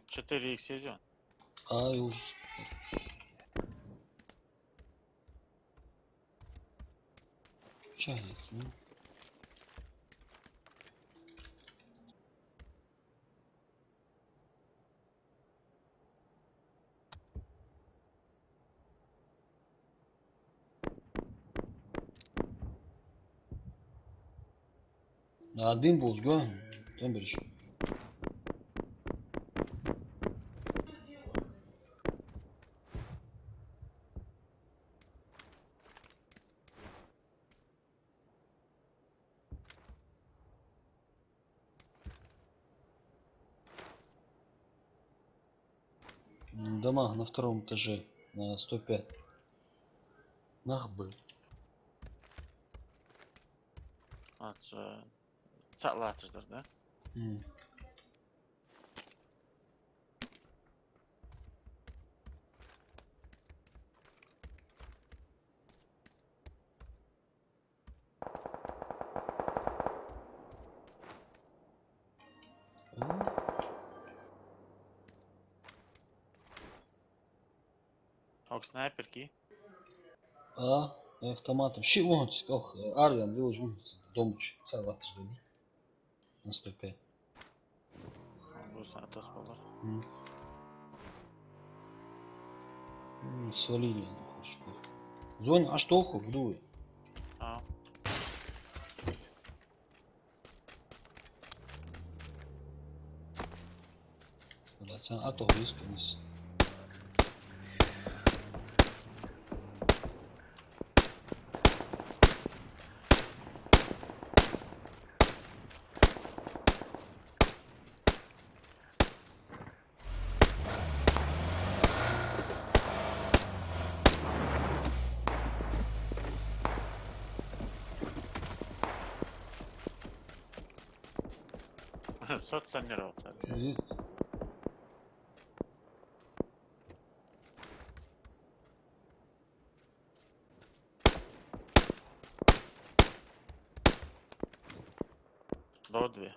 Четыре их сезон. Ай уж. Чайник, ну. Один bozgu, tam bir iş. Дома на втором этаже, на 105. Нахбы. Çatlatırdır da. Ок, снайперки. Автоматом. Щи, вон, Арвиан, выложу домыч. Целый что ли? На 105. Bu sana toz olur. Свалили на почту. Зоне, а что оху, вдуй? Ha. Блядь, sen at o risk misin? Соцсанироваться. До 2.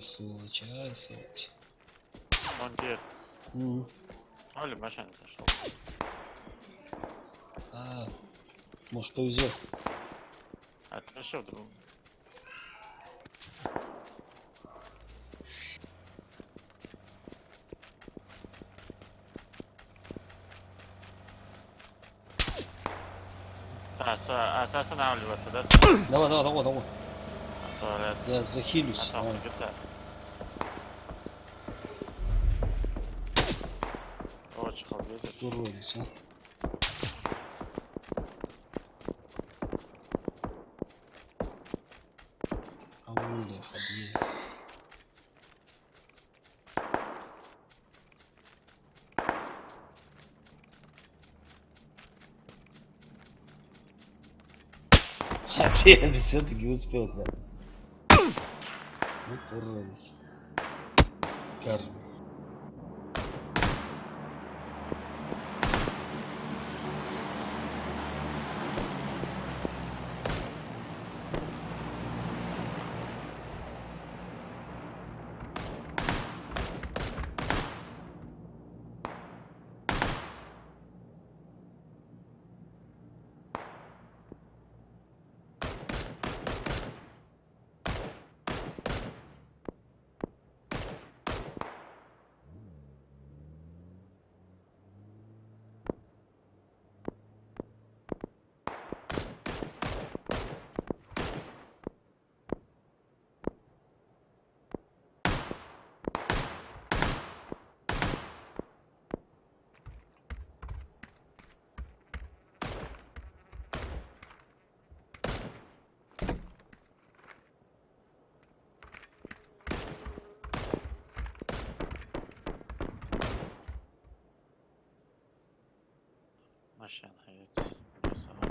Сволочь, ай, сволочь. Он где? Оля машина зашел. Может повезет. А ты еще вдруг? Останавливаться, да? Давай, давай, давай, давай. Туалет. Я захилюсь. А там гица. Очень холодно. Уродец, а. Авуда, ходи. Я все-таки успел, да. Вот уродец. Карма. عشان حياتي بس أهو.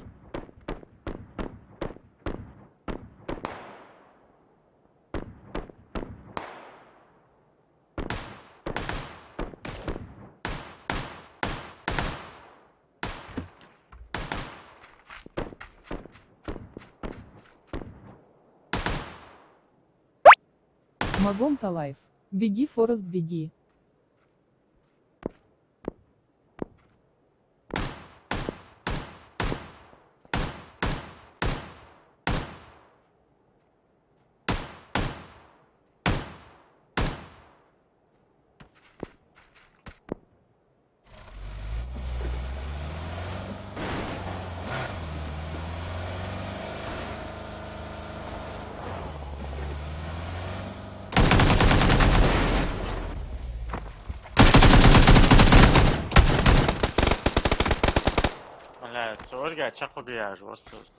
Магомта Лайф. Беги, Форест, беги. لا ارجع تشقوا بيها وسط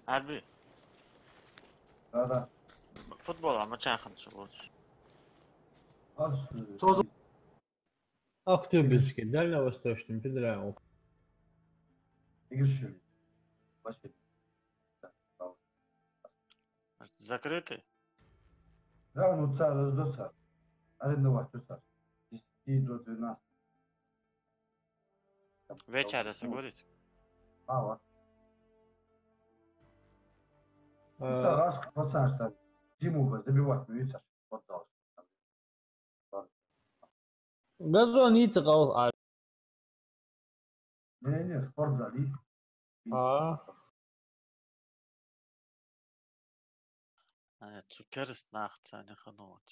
عربي هذا فوتبول عم تشاخن شغل صوت Aktübüski, derle восточным, педряу. يقشر بس закрытый. لا ну царь до царь арендовать царь 10 до 12 Вечера говорить. вот Ee, раз пацан зиму забивать видишь вот так Газон яйца кал. не спортзал и Zuckerst nacht seine Genot.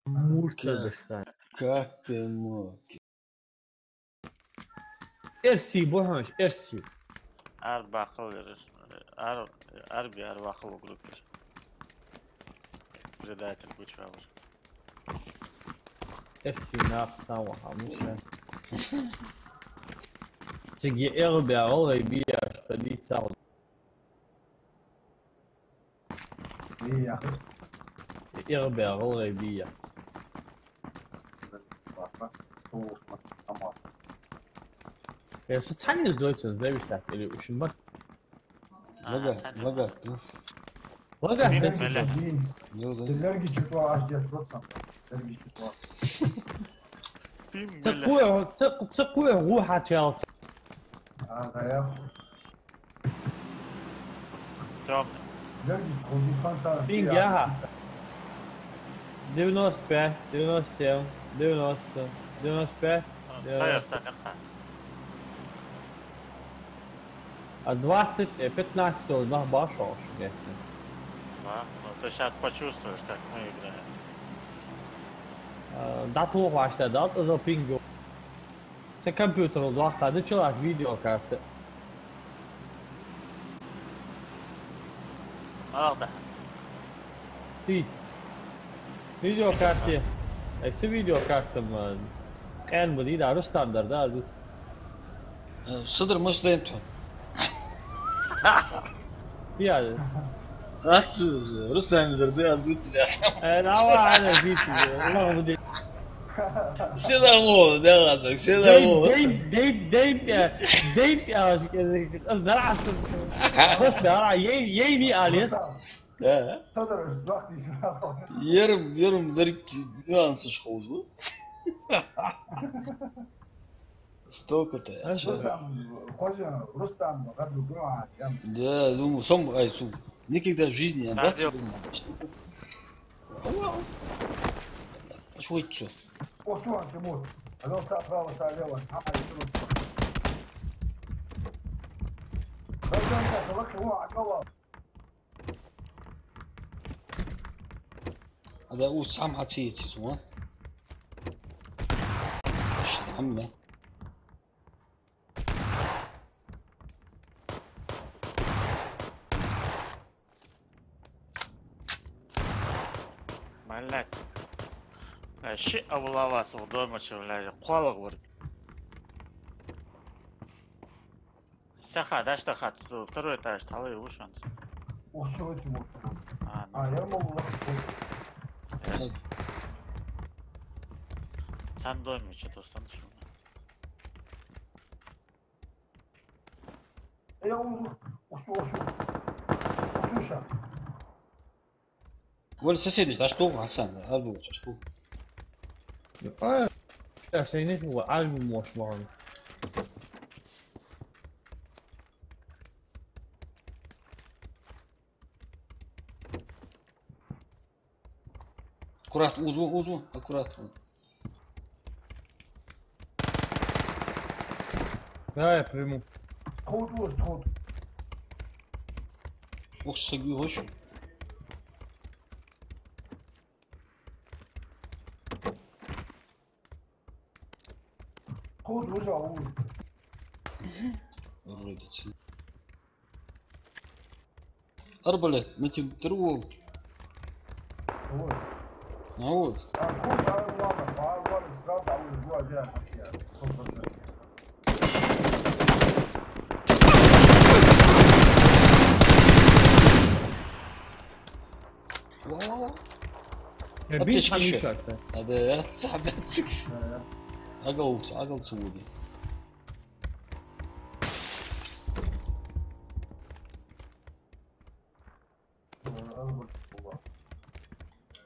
Мурта достань. Как ты мог? Эрси, бохаш, эрси. أربع خلير أربع خلو جروبير. بداية البوش فاور. Эрси нах сама хамуша. Тиги эрби аол бия штали цау. ايه يا اخي Эрби аол бия. Если цанис дойче зависит или ушин бас. Лага, ну, Лага, Бин да. меле. ну, да. Энергии чего аж 10%. Энергии чего. Бин меле. تقوي روحها تشيلسي. غياب Тём. энергии خذي فانتا Пингяха. 95, 97, 90, 95. خير سنقها. А 20, 15 должна башош. Ну ты сейчас почувствуешь, как мы играем. Да то ваше, да, за пингу. С компьютером два хода человек видеокарты. واضح. Пис. Видеокарте. Эти видеокарты كان بديد على ستاندرد ده. صدر مش دايمتون. يعني Atsuz, Ruslan'dır diye aldırtacağım. انا على فيتي والله بدي Selam ne olacak? Selam ديت اصدر عصب بس بقى ييني اليس He. صدر الوقت يشرب Yarım derik nüansı şovu. Stokata ya. رستم رستم غدو جمعة جنب Да, думаю, сам, никогда в жизни я Радио. Что это? О, что он Тимур? Алло, право, лево, عمل يشرب بس انت توكل هو على النور هذا هو سام حتيتي سوا. ايش عمي؟ Блядь. Щи облавасы дома, блядь, қолық вырып. Сяха, дашта хат, второй этаж, талай ушан. Ошо этим вот. А, Я могу. Sen doymuyor dostan şu. Я уже. Ошо. Валь, соседи, а что, Хасан? А вы, что? Я сенет هو عالم موش معهم. Аккуратно, узу, аккуратно. Да, я приму. Тот. Ох, сагю, очень. Тот уже Родится. Арбалет, на тебе другого. Вот. А вот. ладно, сразу Вау. Я أبتش بيت كيشة. حميشة. هذا صاحبتك. عقل سعودي.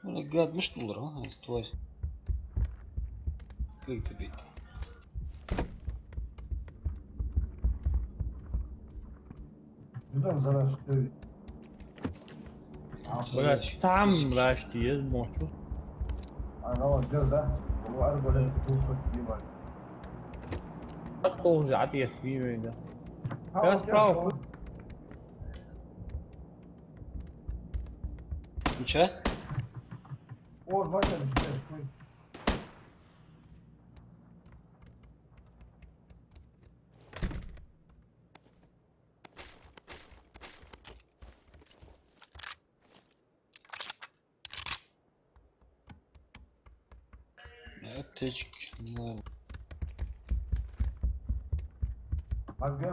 أنا قاعد مش دولار ها توايس. بيت. Buradan zarar çıktı. بقى تعم راشتي موشو. أنا هو الجو ده هو أربع ليلة توصل كتير بعد. حطوا رجعتي فيه وين ده. بس براو. نشا؟ Or başa düştü. Аптечки. Ладно. Abi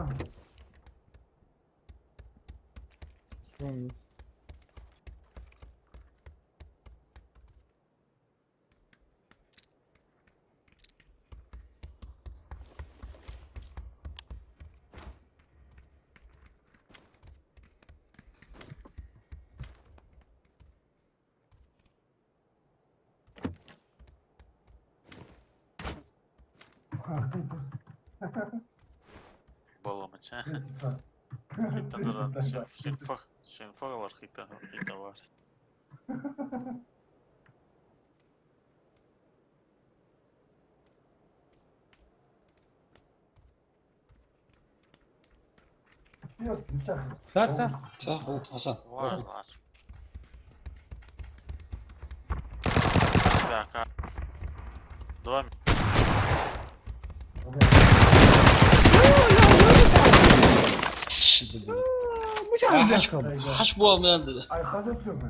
شلون؟ Было моча. Хита дурак. Шенфага var хита var. ثلاثة. صح هو حسن. Var. Dakika. Devam. مش عارف يركب. حش بوا من عنده. Ay kazık yok.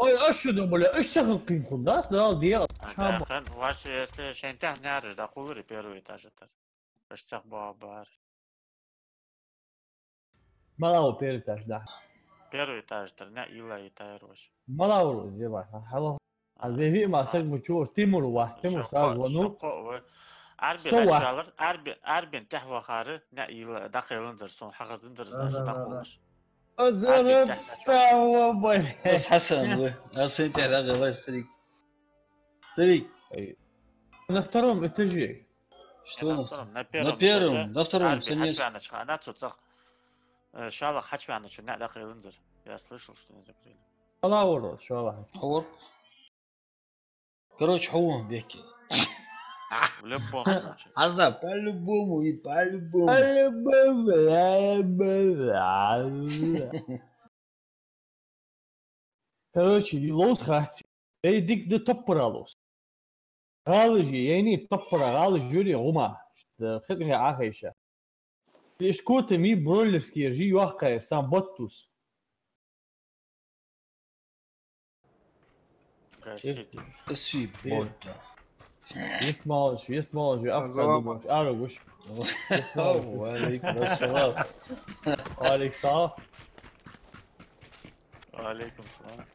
اي اشهد ولا ايش شغل قيمكم ده لا دي شام. Dakika. Vaş если şentah nerede da kulur первый этаж это. Başsak babar. ما لاو بيرتاش ده. Первый этаж это не ила и тайрош. ما لاو زي حلو. البيبي ما سق مشوش تيمور واحد تيمور صار ونو. Arbin tehva xarı ne ila daqilindir son haqızındır daqılır. زرت استوى. بس حسن اصلا انت على الله يخليك. سريك. نختارهم اتجي. شلون на первом, на втором сенес. Она цуцах. Шалах хачвана что не дaqılındır. Я слышал, что не закрыли. الله شو الله. حور. Короче, حوهم بيحكي. В любом случае. عزب по-любому и по-любому. Короче, لوس خاتي. يديك ده تبرالوس. غالجي يعني تبرا غالج جوري غما. خدني عاخيشة. ليش كوت مي برولسكي جي واقع سان بوتوس. Гасите. Спасибо. Есть молодежь, думаешь, арагуш. Алейкум ассалам. Александр. Алейкум салам.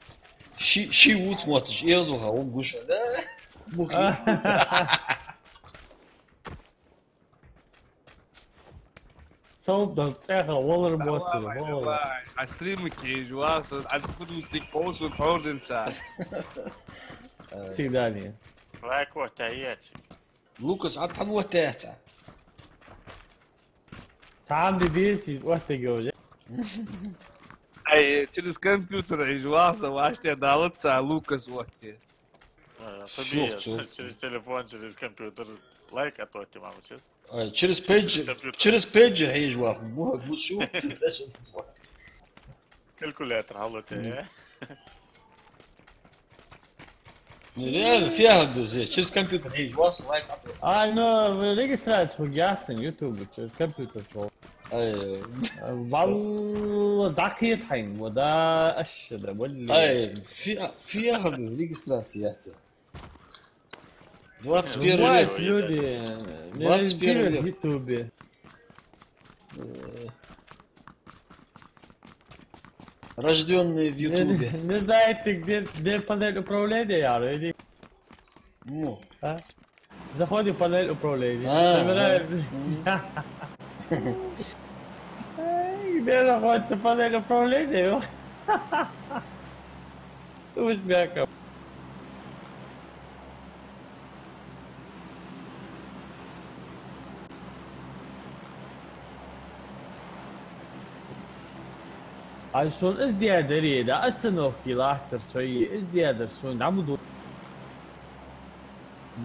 Щи вот смотришь, я звука, он гуша, да? Мухи. صوب تساخر والله ريموت والله استريمك جواز الفلوس بوشن حوزن ساعة سيدانيا Лайк вот таять. Лукас, а там вот это. تعال ديسي وقت جوجة اي через компьютер جواز واشتي دالت ساعة Лукас وقتي Победа. Через телефон, через компьютер. Лайк от вот мама честно. Через пейджер هي جواز. مو شو Калькулятор, алло ты. реально фига друзья. Через компьютер هي جواز лайк. ну регистрацию гятсен YouTube через компьютер чё. والله دقيقة حين ودا أشد أي فيها регистрация. 21 век. люди 21 век. в YouTube. Рожденные в Ютубе. Не знаете, где панель управления, Яро, иди. Ну. Заходи в панель управления. Где находится панель управления? Туш бяка. شلون ازدياد اريد استنوكي لاحتر شوي ازدياد شلون عمودو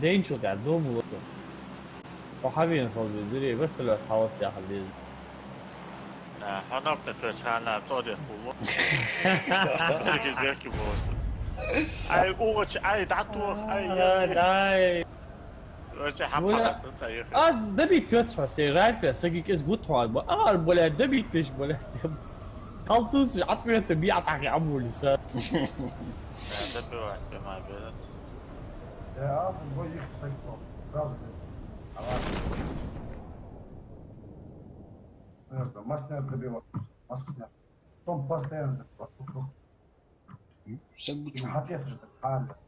دين شو قاعد دوم وقت وحبيبي فوزي دري بس لو حاولت يا خليل هناك تتوشانا تودي خلو تركي بيكي بوس اي اوش اي دعتوخ اي داي اوش حبا تنسى از دبي توتشو سيغايته سقيك از قوت هاد بولا دبي تش بولا خلطوس عطمي تبيع طاقي عمو لسان دبي واحد بما بيدت يا أخي بوي يخسر راسه Масляно пробивать. Масляно. Том постоянно. Все бы чё. Ответ же так.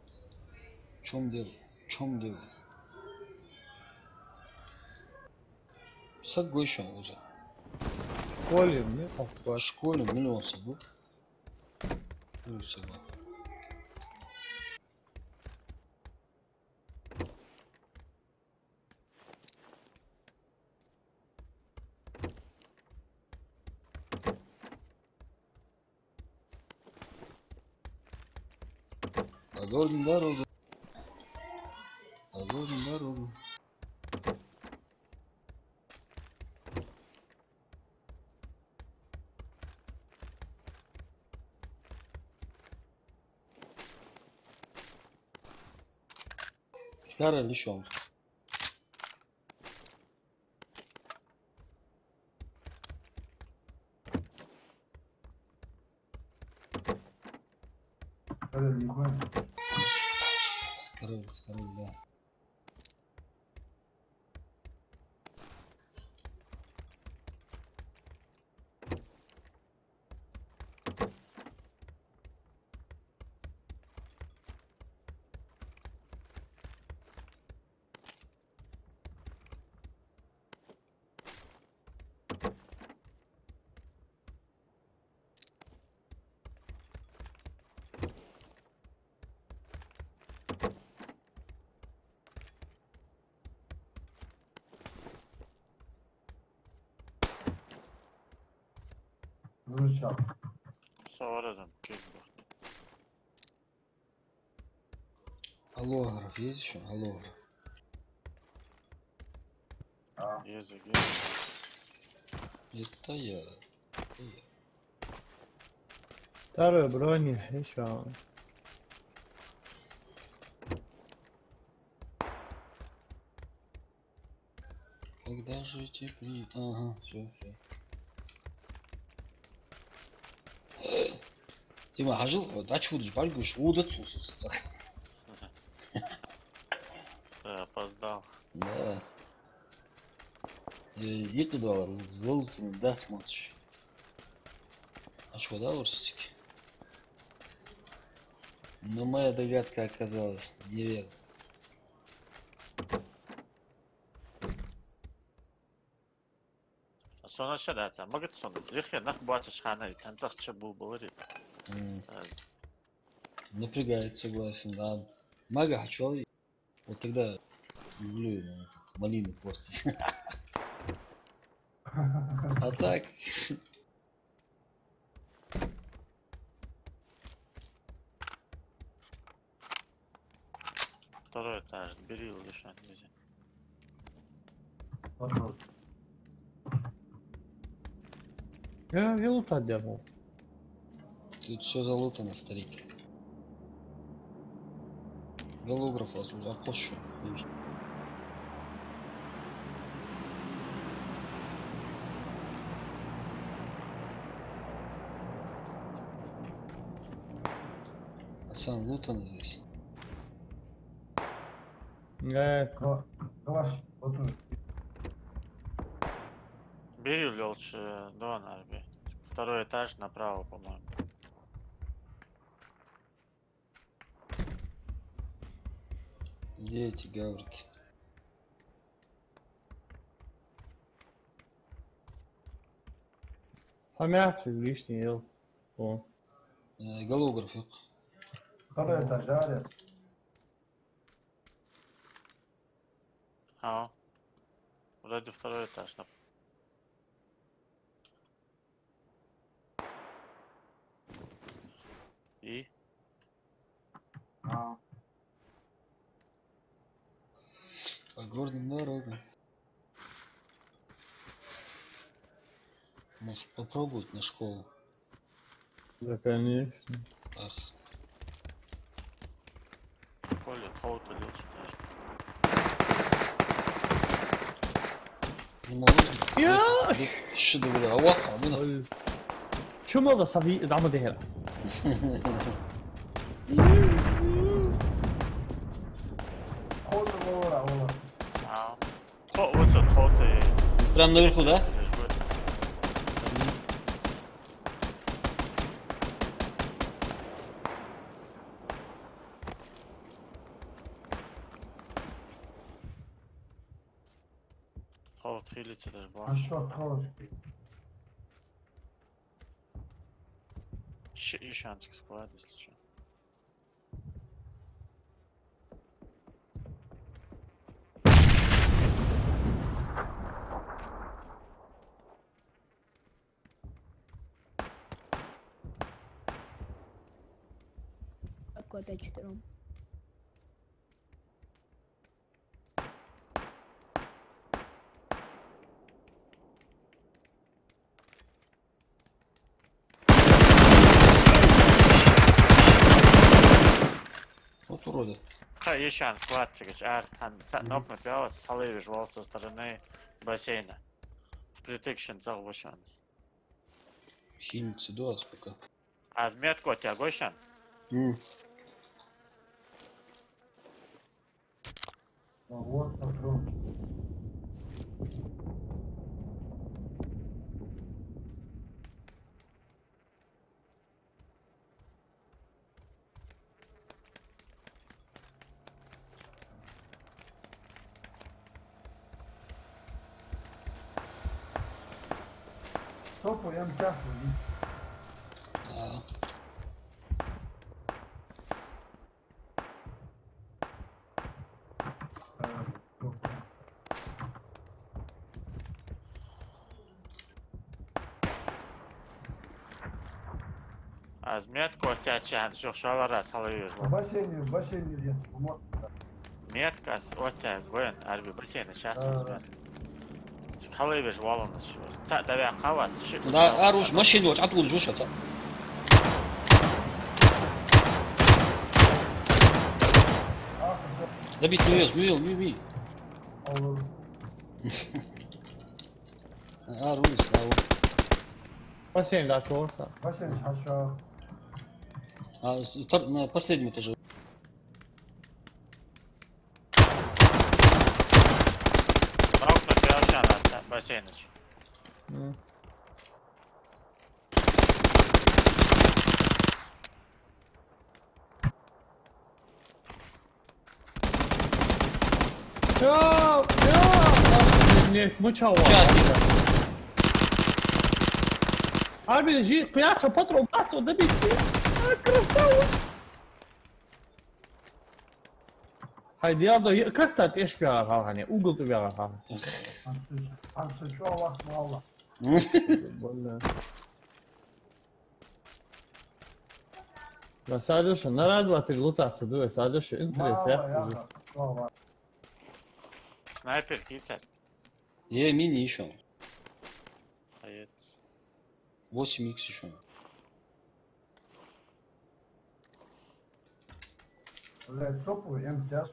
В чем дело? В чем дело? Сагой еще уже. школе, В школе миллион сагой. Ну сагой. Позорим дорогу. Позорим дорогу. Старый лещом. Скорый, да. Выручал. Сооружен, кизбо. Аллограф есть еще? Аллограф. Язык. Это я. Второй брони, еще. Когда же теплее? Ага, все. Тима, хажил, дачу будешь бальгуш, удат сусуста. Yıkıdılar. Zolotunu da смотришь. А что, да, Урсик? Но моя догадка оказалась неверной. Sonra şey dersen, bakit sonra zihir nak bu açış hanı, çançakçı bulur. Напрягает, согласен. А мага хочу. Вот тогда люблю ему этот, малину портить. А так. Второй этаж, бери его лишь нельзя. Вопрос. Я лута делал. Тут все залутано, старик. Голограф запущу. Асан, лутано здесь. Калаш, вот тут. Бери лучше Дон, Арби. Второй этаж направо, по-моему. Где эти гаврики? Помягче, лишний ел. О. Голограф yok. Второй этаж, да? А, вроде второй этаж. И? А, По горным дорогам. Может попробовать на школу? Да, конечно. Ах, Коля, кого-то лечит. не могу. Яш! Что говорю, а вот, а мы شو ماذا صديق دعم دهرة؟ хода вора. А, вот кто-то. прям наверху, да? Вот, хилите даже А больше. что, трошки? Еще антик склад, если что. Такой опять четвером. Вот уроды. Еще один склад, нокнут пиала, салывишь вол со стороны бассейна. В притыкшен цел вышанс. Хильницы до сколько. А метку у тебя гощан? Вот патрон. Топу я мчахну. Да. Az metku у тебя чан, шалара салывишь В вол. бассейне где? Метка у тебя гоен, арби бассейна сейчас возьмет. Салывишь волон еще. Давай хавас. Да, оруж, машину, вот оттуда жуешь, отца. Добить мюел. Оруж, Бассейн, да, чёрта. Бассейн аşağı. на последнем этаже. Нокнут пиал чан, бассейныч. Нет, мочал. Чатик. Арби, жи, пятся, патрон, пятся, добить. Красава. Haydi ya da kaç saat eş bir ara hani Google bir ara. Анцичо вас мало. Da sadece şu naradva tri lutaca dove sadece şu interes Мало, ya. я. Снайпер кицер. Мини еще. Hayır. 8х еще. Блядь, топовый МТС.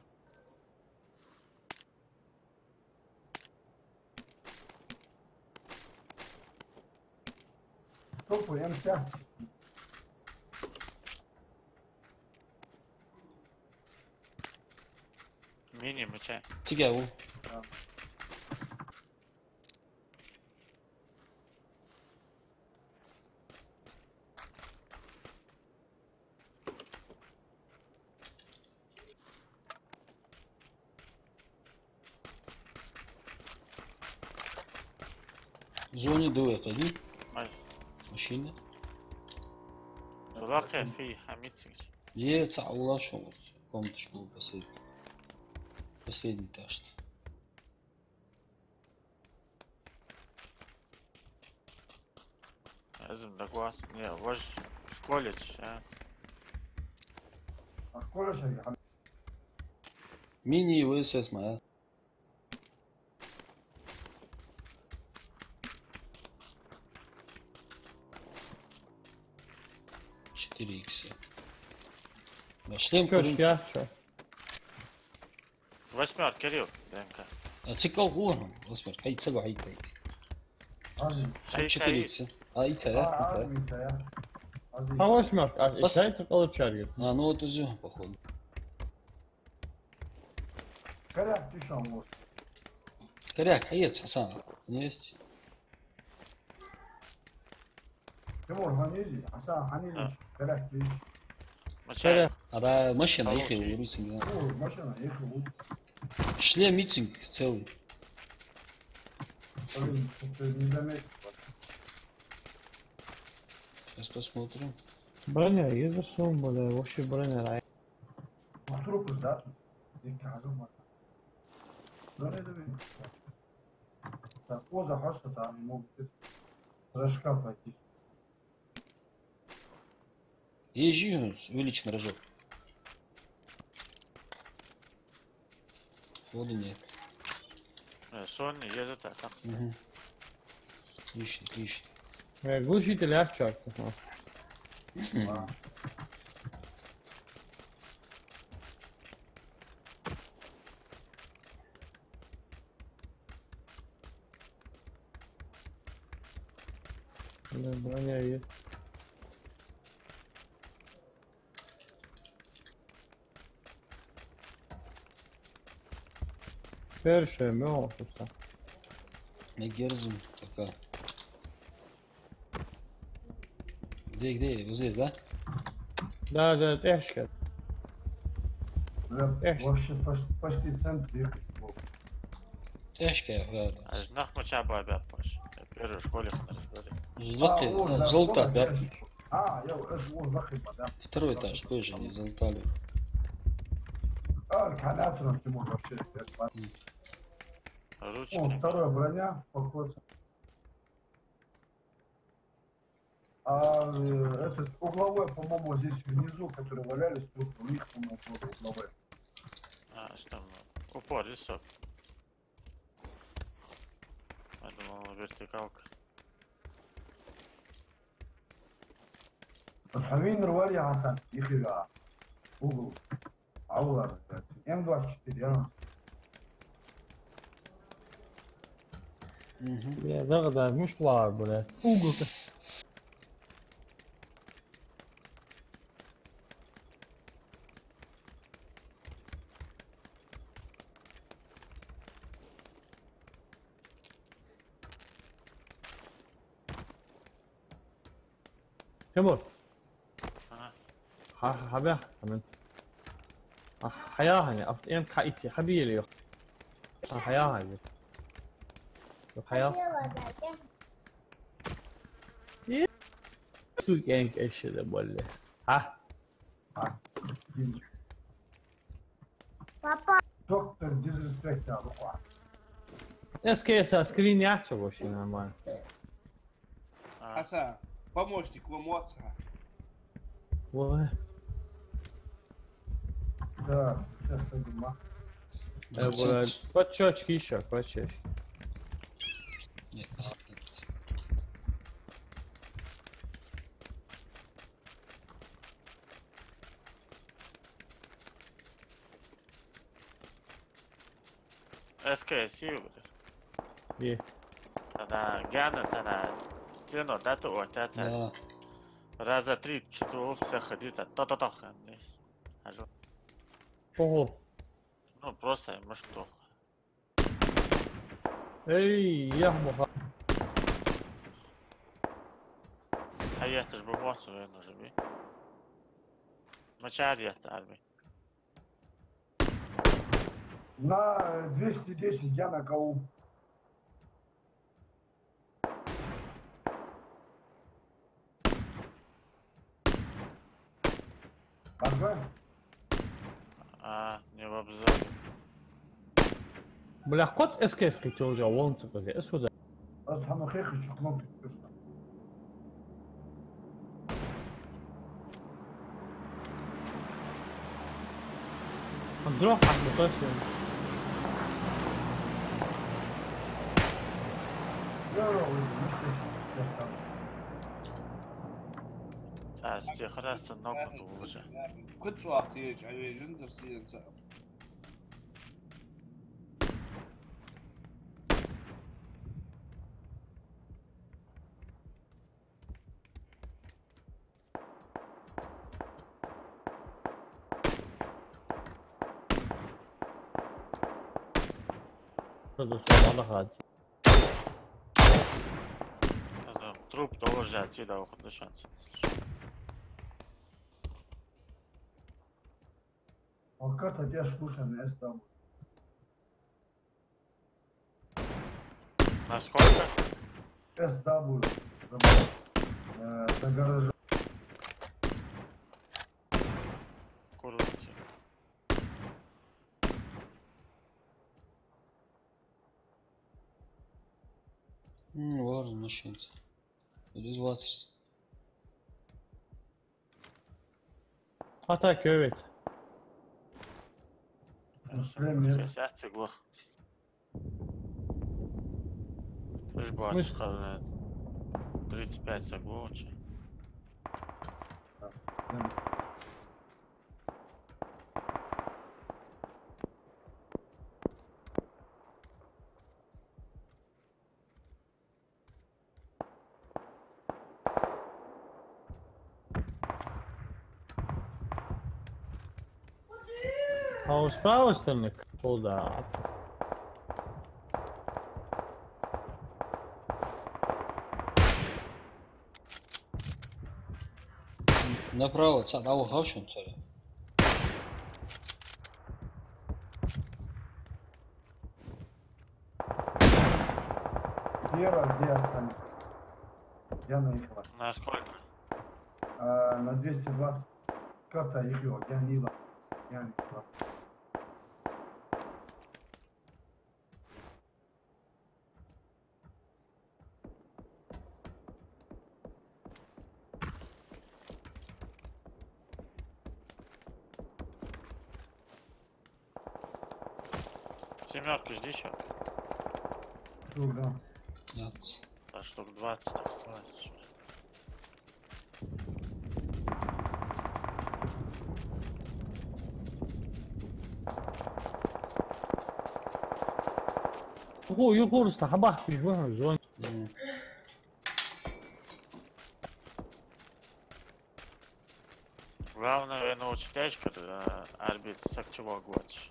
Топовый МТС. Mini mıça. Тигаву. Зоне дуэт один. Ay. Машина. Zulakya fi Hamitsич. Цаула шел. Комнатушку последний. Последний этаж. Lazım da guas. Ne var? College. А школе же Мини и ВСС моя. Икс. Да, шлем Çöş ya, çöş. Восьмер, Кирилл. ДНК. цикл гором. Господи, хайца. Ази. 4 икса. Ица, да? Ази, я. Ази. Hava içerisi kalır çargı. Ну вот уже, походу. Коряк, ты шо, вот. Коряк, хаец, Хасан. Не есть? Тимур, Ханизи, Асан, Ханизи, коряк, ты. Мыça. А да, машина Получи. ехала, урицинг. Ой, машина, ехал, вот. Шлем митинг целый. Блин, ты не заметил. Сейчас посмотрим. Bana yazısın böyle, вообще bana. Трупы, да? Деньги, азума. Да, это видно. Так, поза, хаша, там могут рожка пойти. Езжи, увеличен рожок. Воды нет. Sony yazıt atak. Угу. Отлично. Глушитель аж çarptı. А, Bana iyi. Першее, мёртвство. Нагерзум пока. Где? Вот здесь, да? Да, тяжко. вообще почти центр ехать. Тяжкая, да. Знах мыça bu abi yapmış. Первый в школе Золотые, золото, да. Я вот захиба, да. Второй этаж тоже не залутали. Канатором Тимур вообще. Ручки. Вторая броня, походу. Этот угловой, по-моему, здесь внизу, которые валялись, тут у них, по-моему, тоже угловой. Что упор, висок. Я думал, вертикалка. الحمين روالي حسن يخي угол. Аула, М24, я. Ya da kadarmış var böyle. Google'da. تمر آه. حبيا تمام حياة هني أفضل حقيقتي حبيبي يا حياة هني حياة سوق ينك إيش ده ولا ها Доктор disrespect рука. SKS скрин яхчо вообще нормально. Аса, помощник вам отца. Ой. Да, сейчас садима. Почечки еще, почечки. Нет, нет. SKS يقدر إيه. أنا جانا أنا تينو داتو وتاتا Да. раза 3-4 все ходить, то-то-то. Ого. Ну, просто ему что. Эй, я муха. А я тоже бы мог свой нажми. Мачари это арми. На 210 я на кого? Ага. Не в обзор. Бля, кот СКС كنت уже вон цикл اسود. أصحى مخيخ الشوكولاتة. نروح على المقاسم. تعال خلاص النقط ووجه. كنت وقت يجي على جندر سينسا. Труп тоже отсюда уходит шанс. А карта тебя слушаем, я с тобой. Насколько? SW. За гаражом. Курочки. Var machines. It is what. Hatta evet. Сейчас я цегло. Ты ж бачишь, 35 соглочи. А с правой стороны солдат. Направо, царау гавшун царя. Вера, где Оксана? Я наехала. На сколько? На 220. Карта ее, я Нила. Я наехала. Семерка, жди еще. Да. Нет. А штук 20, так слазь. Ого, югорста, хабах, пижван, зон. Главное научить течка, арбит сакчево гвач.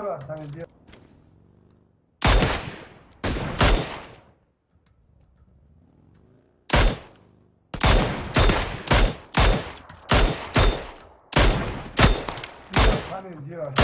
дело сами делают. Сами делают.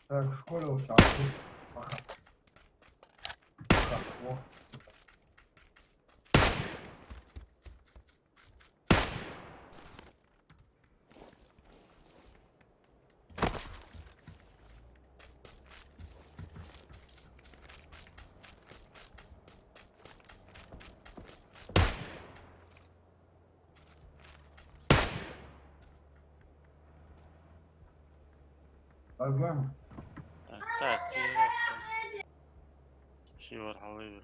Так, в школе участвует. Пока. О. Проблема. Части, Шивар Халивер.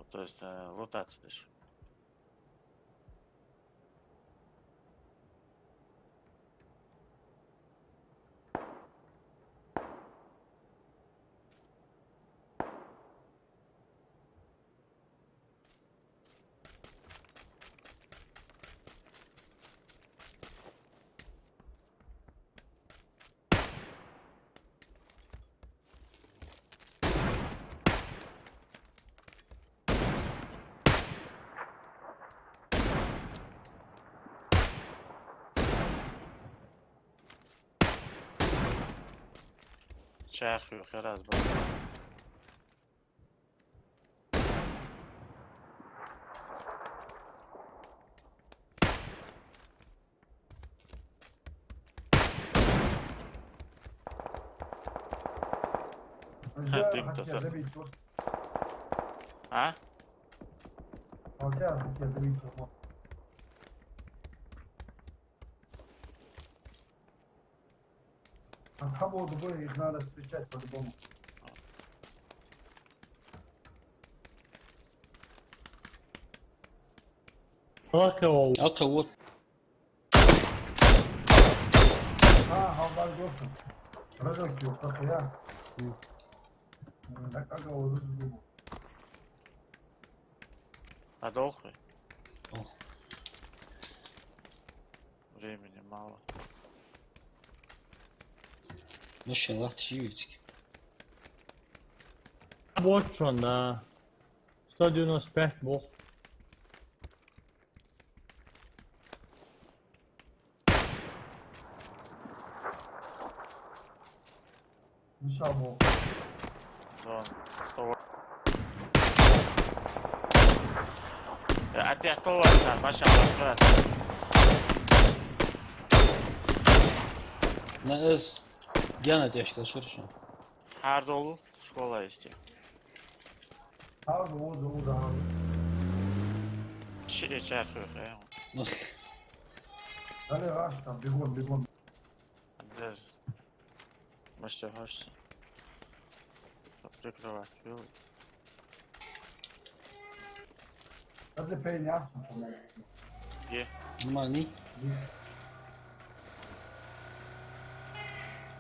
То есть лутаться дальше. شاخي وخلاص بقى. هديك تصرف. ها؟ Отхабал другой, их надо встречать по-любому. Акавот. Халдар Горсон. Рожок его, что я. Так как его думал. Отдохни. Времени мало. Машина активируется. Вот что, да. 195 бог. Мешал бог. Зон. 100. Опять толкается, Маша, раз. На С. Диана тяжко шурша. Her dolu школа есть. Чархи yok. Далее раш там, бегом. Даже. Можете хочется. Прикрывать. Даже пейня. Где? Нормальный.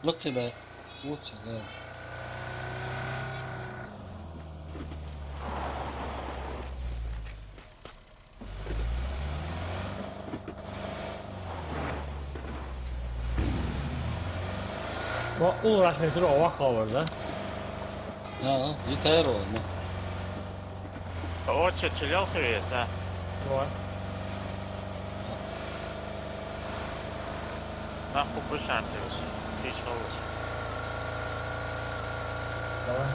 Look at that. What's that? Uğraş getir ovaq qalır da. Ha, yeter o. O çeçilyal xeyət, hə? Var. Mən xubbu şansınız. Heç olur. Давай.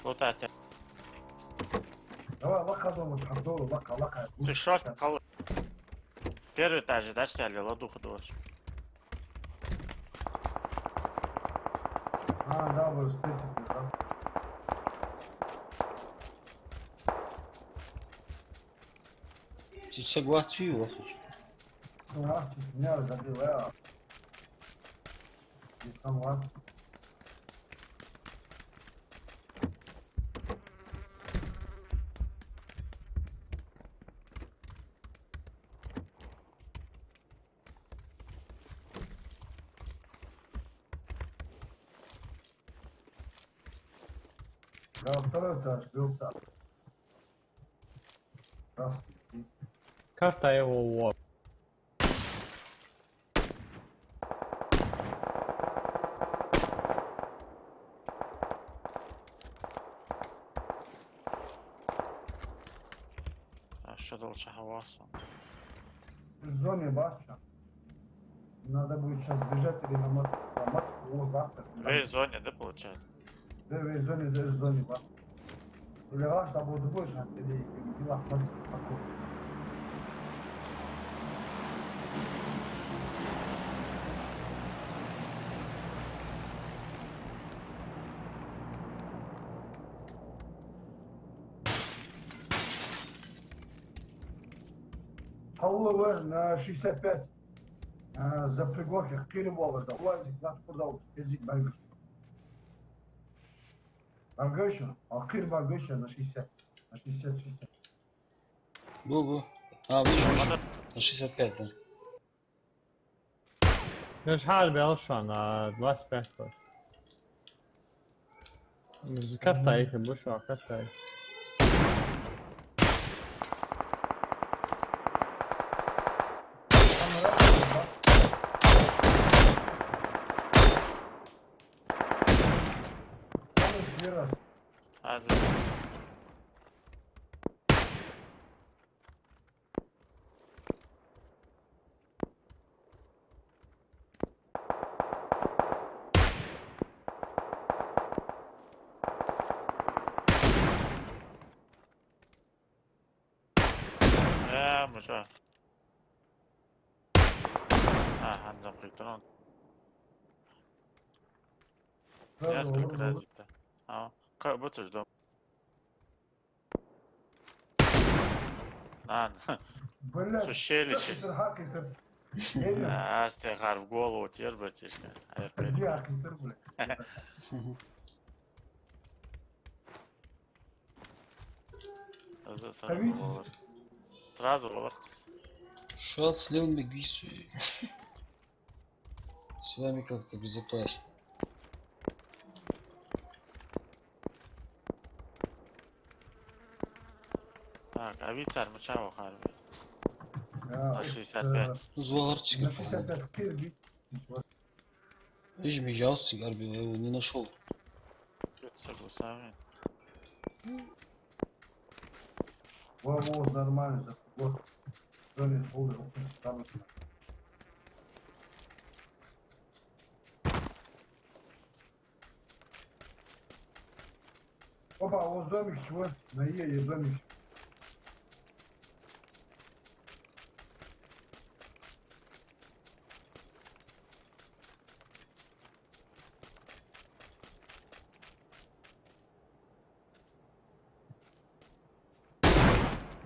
Вот это. Давай, лака дома, тхардолу, лака. Сышок, кал. Первый этаж, да, сняли, ладуха дочь. вы встретите, да? Ты согласил, Вахич? А, меня забил, я. И там вас. Да, второй этаж, бился. Раз. Карта его вот. Что дольше хаваса? В зоне бача. Надо будет сейчас бежать или на матку завтра. В зоне, да, получается? Да, в зоне, да, в зоне бача. Или раз, да, будет больше, или дела матку. Аула на 65 за пригорки Кирилова, за УАЗик, нас продал язык Баргыш. Баргыша, а Кир Баргыша на 60. На 60. Был. А, вижу. На 65, да. Миш حرب علشان 25 كور. كفتا يك بوشو كفتا يك. مش عندهم قيطران несколько развито. Как будто ждем. Сущелище. Стегар в голову теперь, братишка. Сразу лоркс. Шат с левым бегвису. С вами как-то безопасно. Так, а вицар мчаво харби. На 65. Зваларчик. На 65 Кирби. Видишь, бежал цигар бил, я его не нашел. Согласами. Воз нормально, вот. Зоне полный, там. Опа, вот домик чего? На Е домик.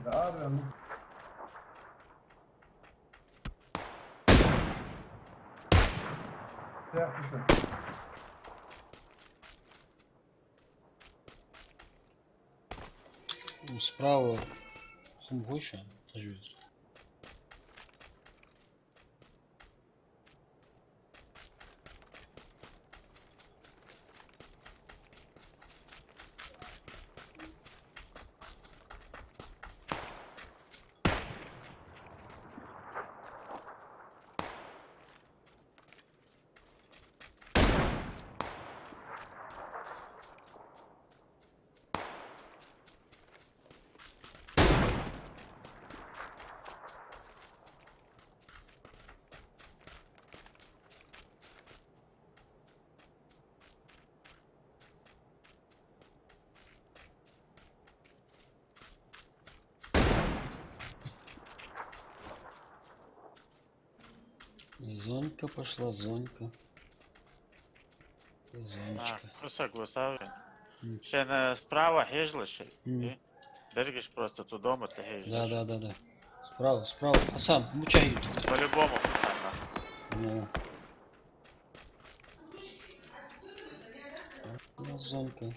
Да, да, ну. Так, еще. Справа хумвойша лежит. И зонька пошла, зонька. Зоночка. Кусок высавин. Шен справа хежлыши. Бергиш просто ту дома ты хежлыши. Да. Справа. Хасан, мучай. По-любому, пацан. Ну. Зонка.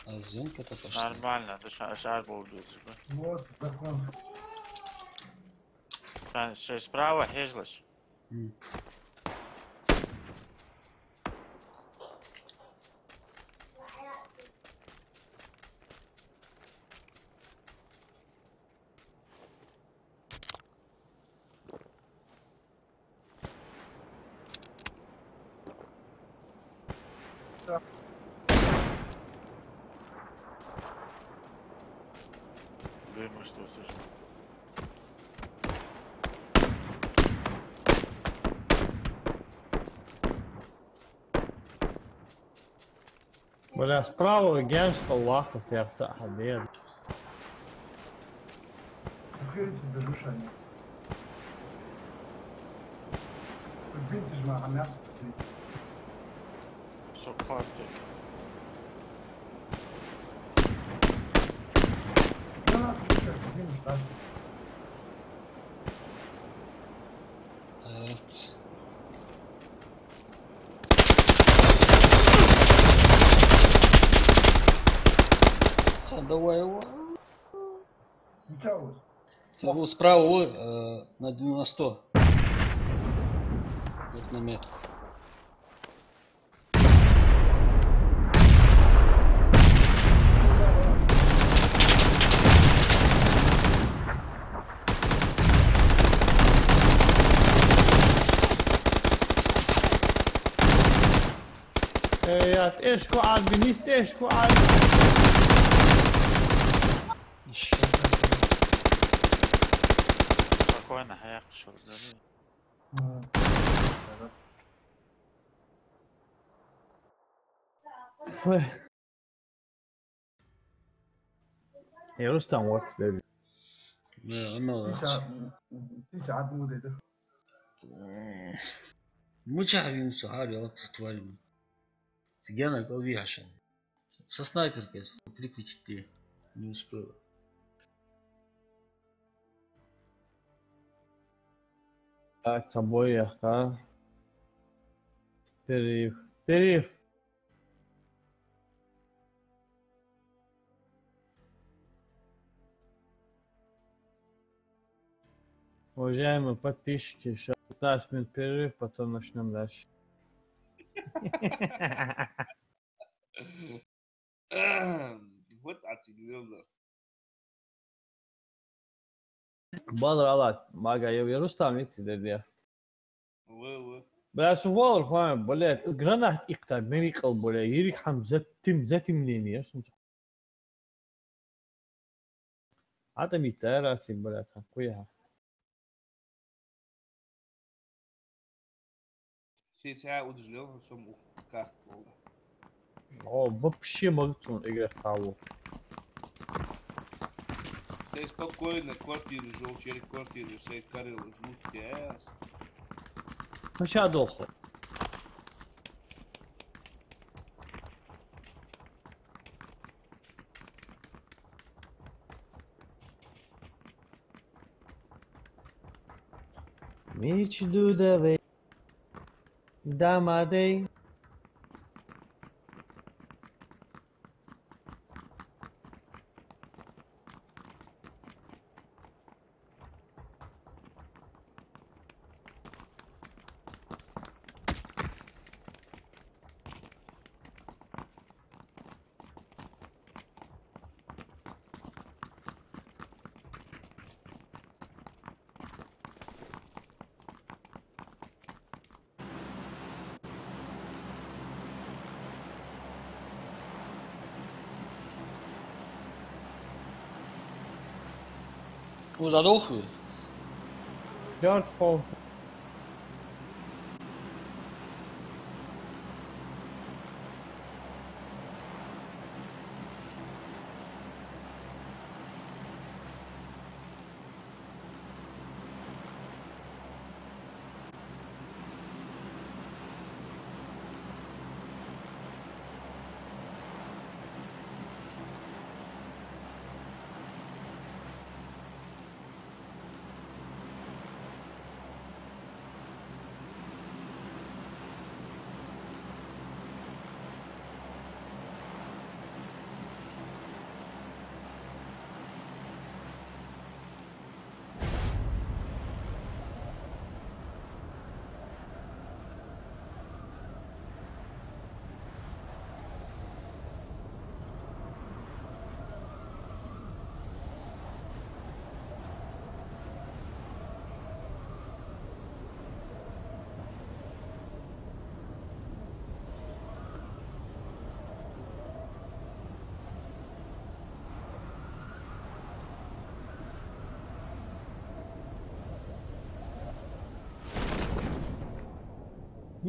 А зонка-то пошла. Нормально, ты шар был без. Вот, закон. Шен справа хежлыши. Думаю, что слышно. Бля, справа геншка лаха сердца хадер. Охерите душание. Видишь, на мясо. Сокарты. Evet. Sen давай его. Могу справа на 100. Вот на метку. ايش قاعد بنيست ايش قاعد Спокойно, هيقشر زي. يا رستم وقت ده مش عارفين صحابي الله تتوالي تجانا قوي عشان со снайперкой прикрепить не успела. Так, собой яхка. Перерыв. Уважаемые подписчики, сейчас 15 минут перерыв, потом начнем дальше. Вот отсюда. Badr alat, maga eu Rustam itsi der. Вы. بلا سوالر خان بلا جرانات اقتاد مريقل بلا يريك حم زتي منين يا شنو هذا ميتار اسي بلا تقويها Сейчас удержал, что как было. о вообще молодцом игра того Все спокойно, квартиру жил, через квартиру, все карил, жмут тебя. مش هدخل ميش دودة دامادي Hoe dat ook? Dört Punkt.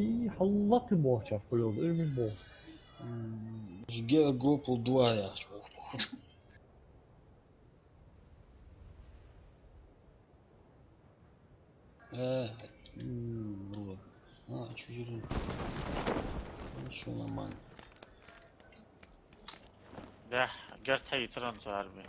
И халлак и боча хуёл, и бо. Жге гопл 2 я. Вроде. Чуть-чуть. Ничего, нормально. ده جرت حي ترنتو عربي.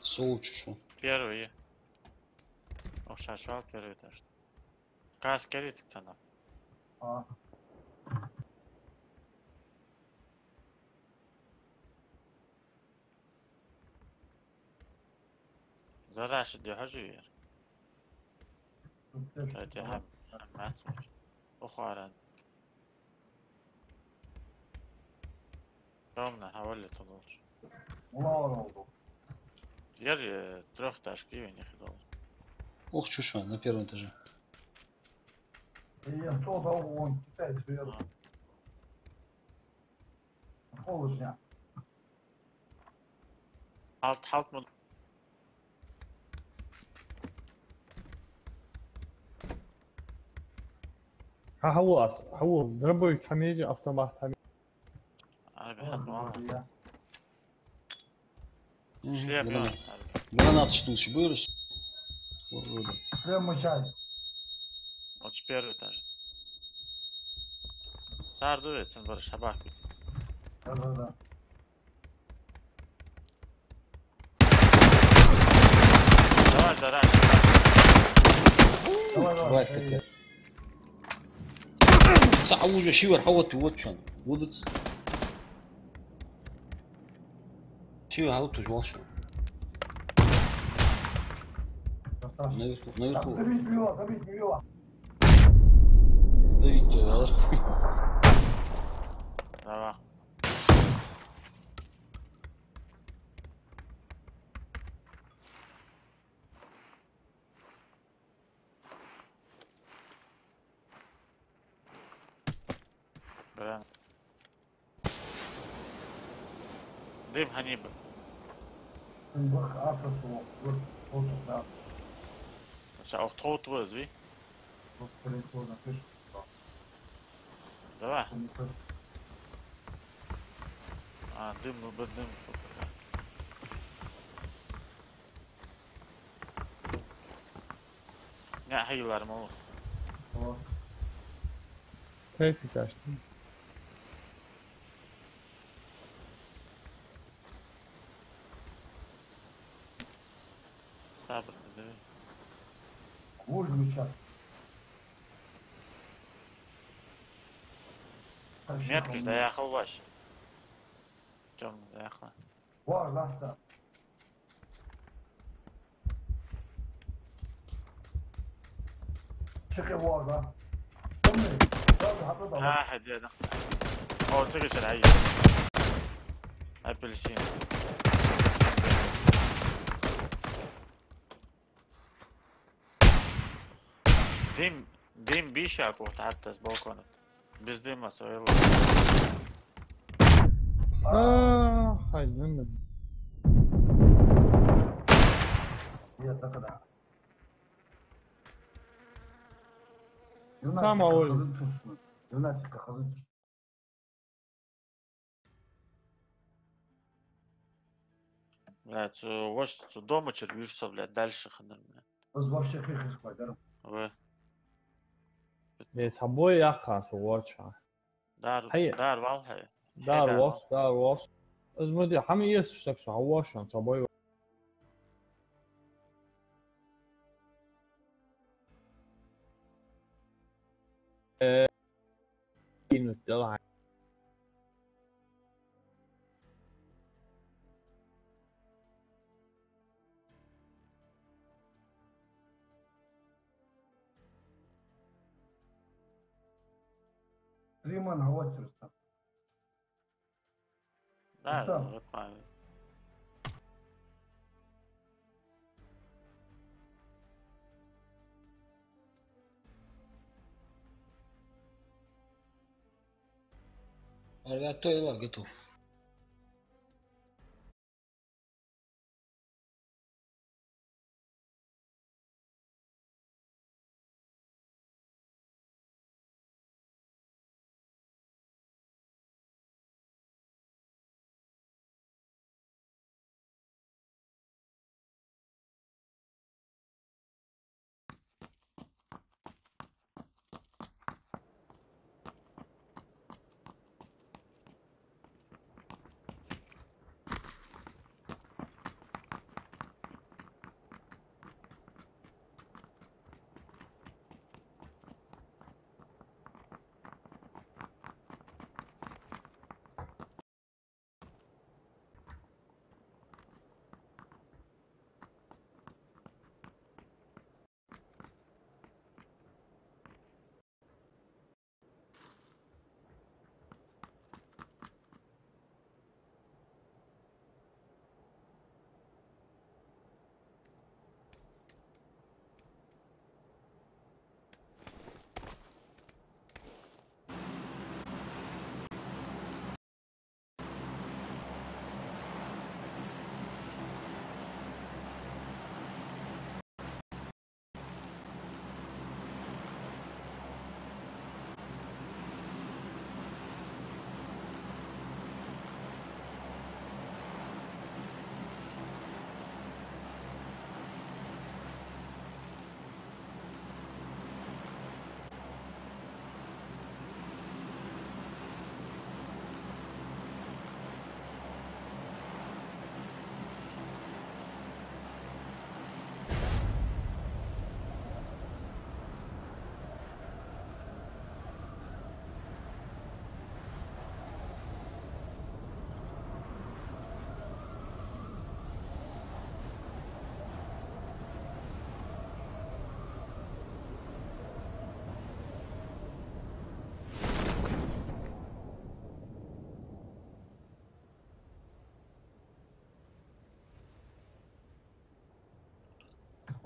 Соучу. Первый. Ох, шашвал первый этаж. Каш керит sana. زرعش دي حجير. شايتي هم ماتش. أخوارن. Ровно, حوالي طلوش. Яр трех ташки у них дал. Ох, чушва, на первом этаже. Halt mı? هو ضربوا كميجي автомат. Abi hadi valla. Şuraya bir Granat. abi. Granat штучки бырыш. Вроде. Oç первый этаж. Sardı etsin barış sabah bir. Давай. Хватит такая. Уже шивер, вот что. Будут. Шивер, уже волшеб. Наверху. Давите, Давай. Блин. Дым Ханибы. Сейчас auch tot wird, wie? Давай. Дым, дым. Ne hayırlarım olur. Trafik açtım. Sabır dedi. Метки заехал ваш. Темный заехал. واحد يا ده. هو تيجي شرعية. أبلسين. ديم بيشاك وتحت بالكونت. بس ديم ما سوي له. هاي من. Tam ağır. Блядь, вот дома червишься, блядь, дальше ходим. Вы. 내 잠보에 약한 소워차. هي. دار والله. دار واس از مدي حمي يسشتك شو هواشن صباي إنه تطلع Triman hava çırptı. لا تمام. اطلع. Argato يلا لقيته.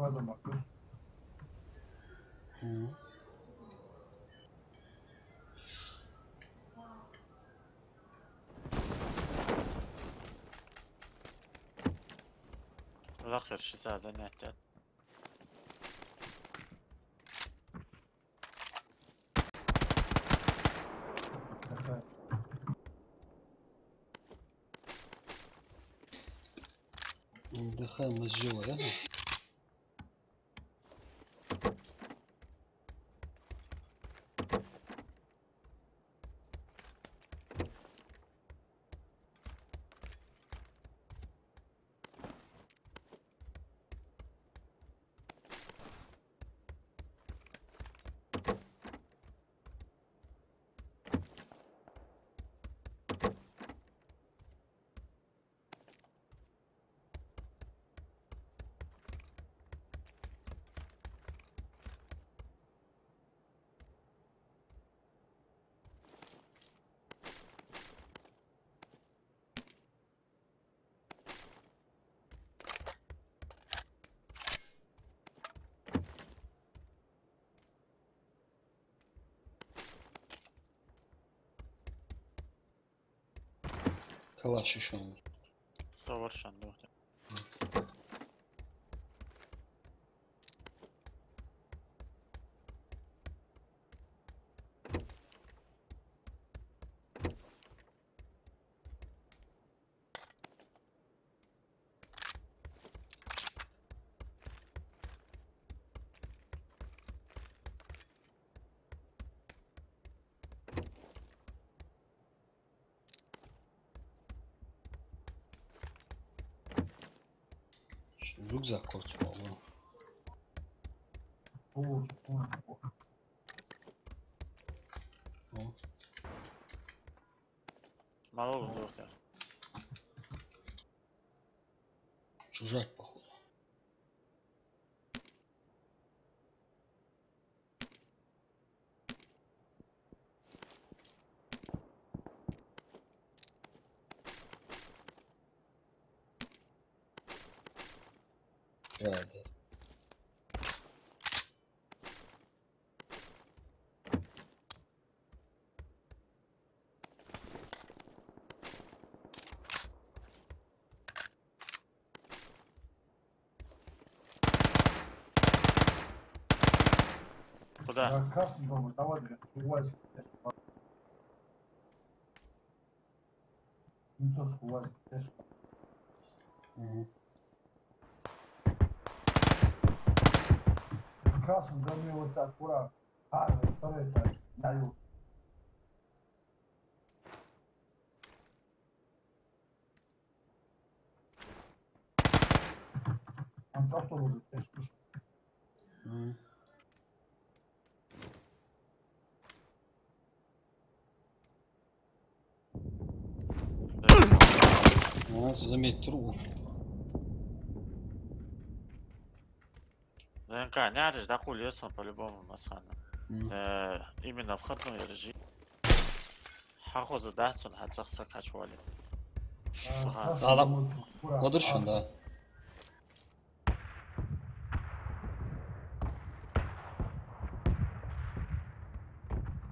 Hadi bakalım. ذخر شو سازة نحتاج. دخل مسجوع يعني. كلاش شلون؟ صور صندوق. Рюкзак корчмал. Мало доктор. Чужак, походу. Правда. Куда? Красный за мной вот так, ура. Второй этаж, даю. Он автобус, ты что? Надо заметить трубу. ДНК, не аришь, да хули лесом по-любому, Масхана. Именно входной режим. Хахоза датсон, хацахса качвали. Adam odur şu anda.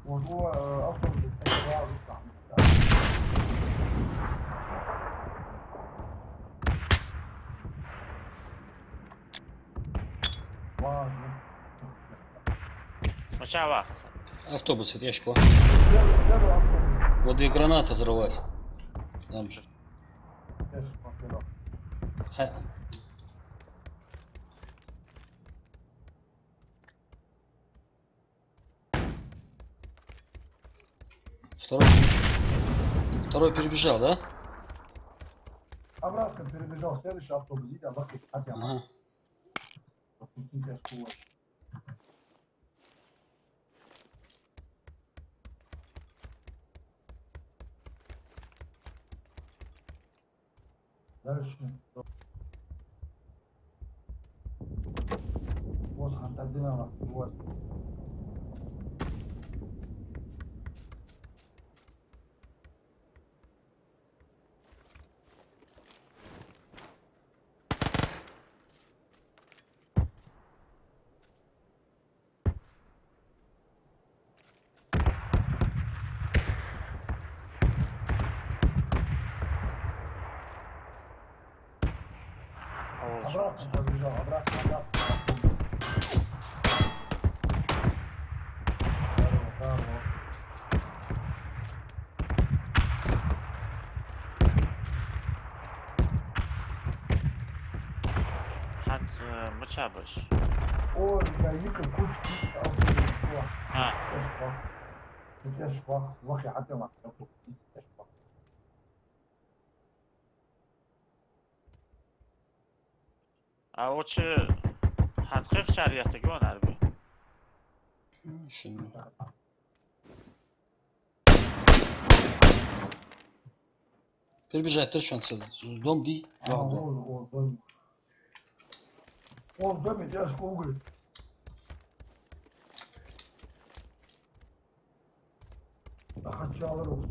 وهو افضل من Мачава. Автобус, это ящик. Вот и граната взорвалась. Там же. Второй перебежал, да? Обратно перебежал, следующий автобус, иди, обратно. Ага. Дальше. Вот, отодвинула. Вот. Обратно побежал, обратно. Здорово. Ханс мачабаш. Ой, я ехал кучки автобусов. Я швах, я хотел автобус. Очи حقیق شریعت گون عربی. شنو. Перебежать, ты что, дом Ди? Он в доме, дядюшка уголь. Хочу алыру.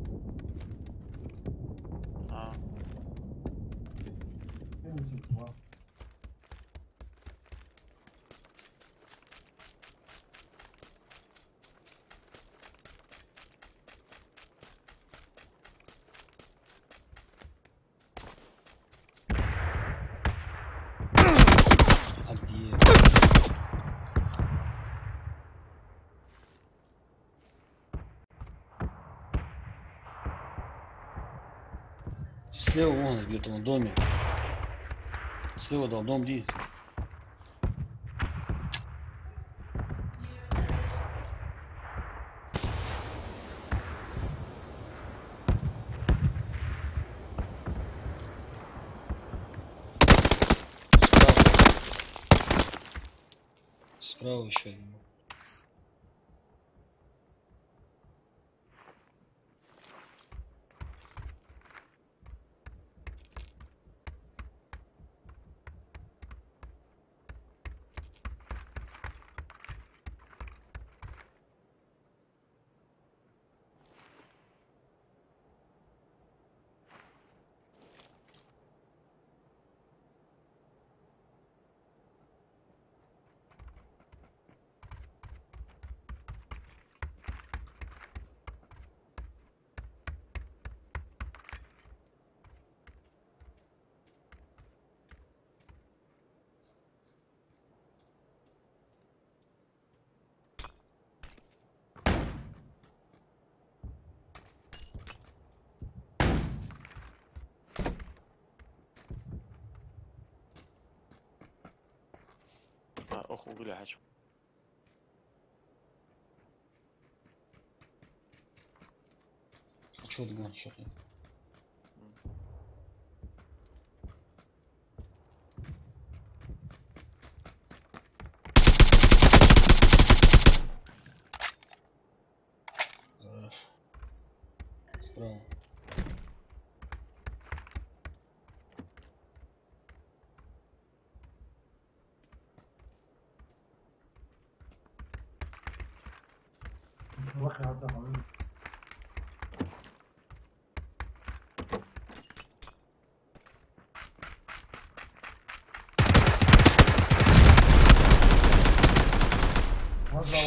Слева вон где-то в доме. Слева дал дом Ди. Справа еще один. أخو بلا حاجة. А чё ты гонишь, шахи? Справа. واخي هذا هو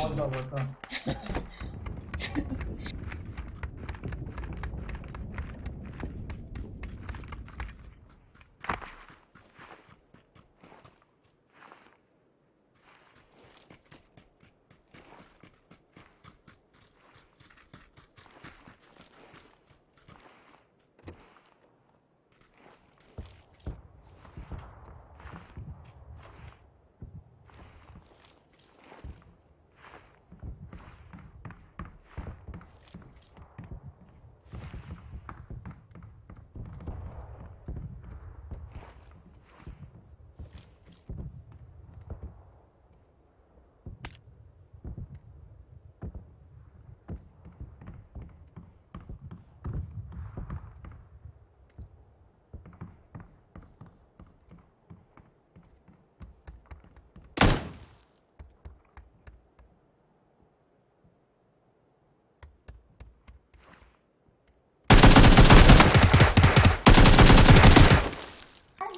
وضع وطن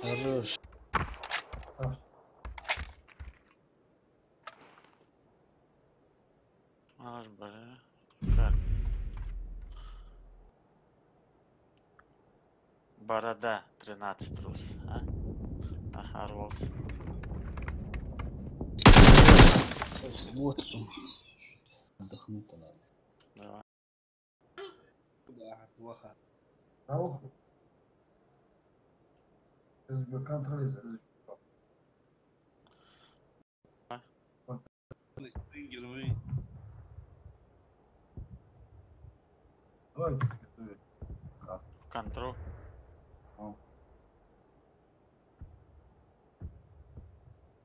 Хорош. Аж бля. Как? Борода 13 трус, а? Ага, рвался. Вот он. Отдохнуть-то надо. Давай. Да, плохо. أو إذا كنترول Стрингер, Ой, Контрол. ну,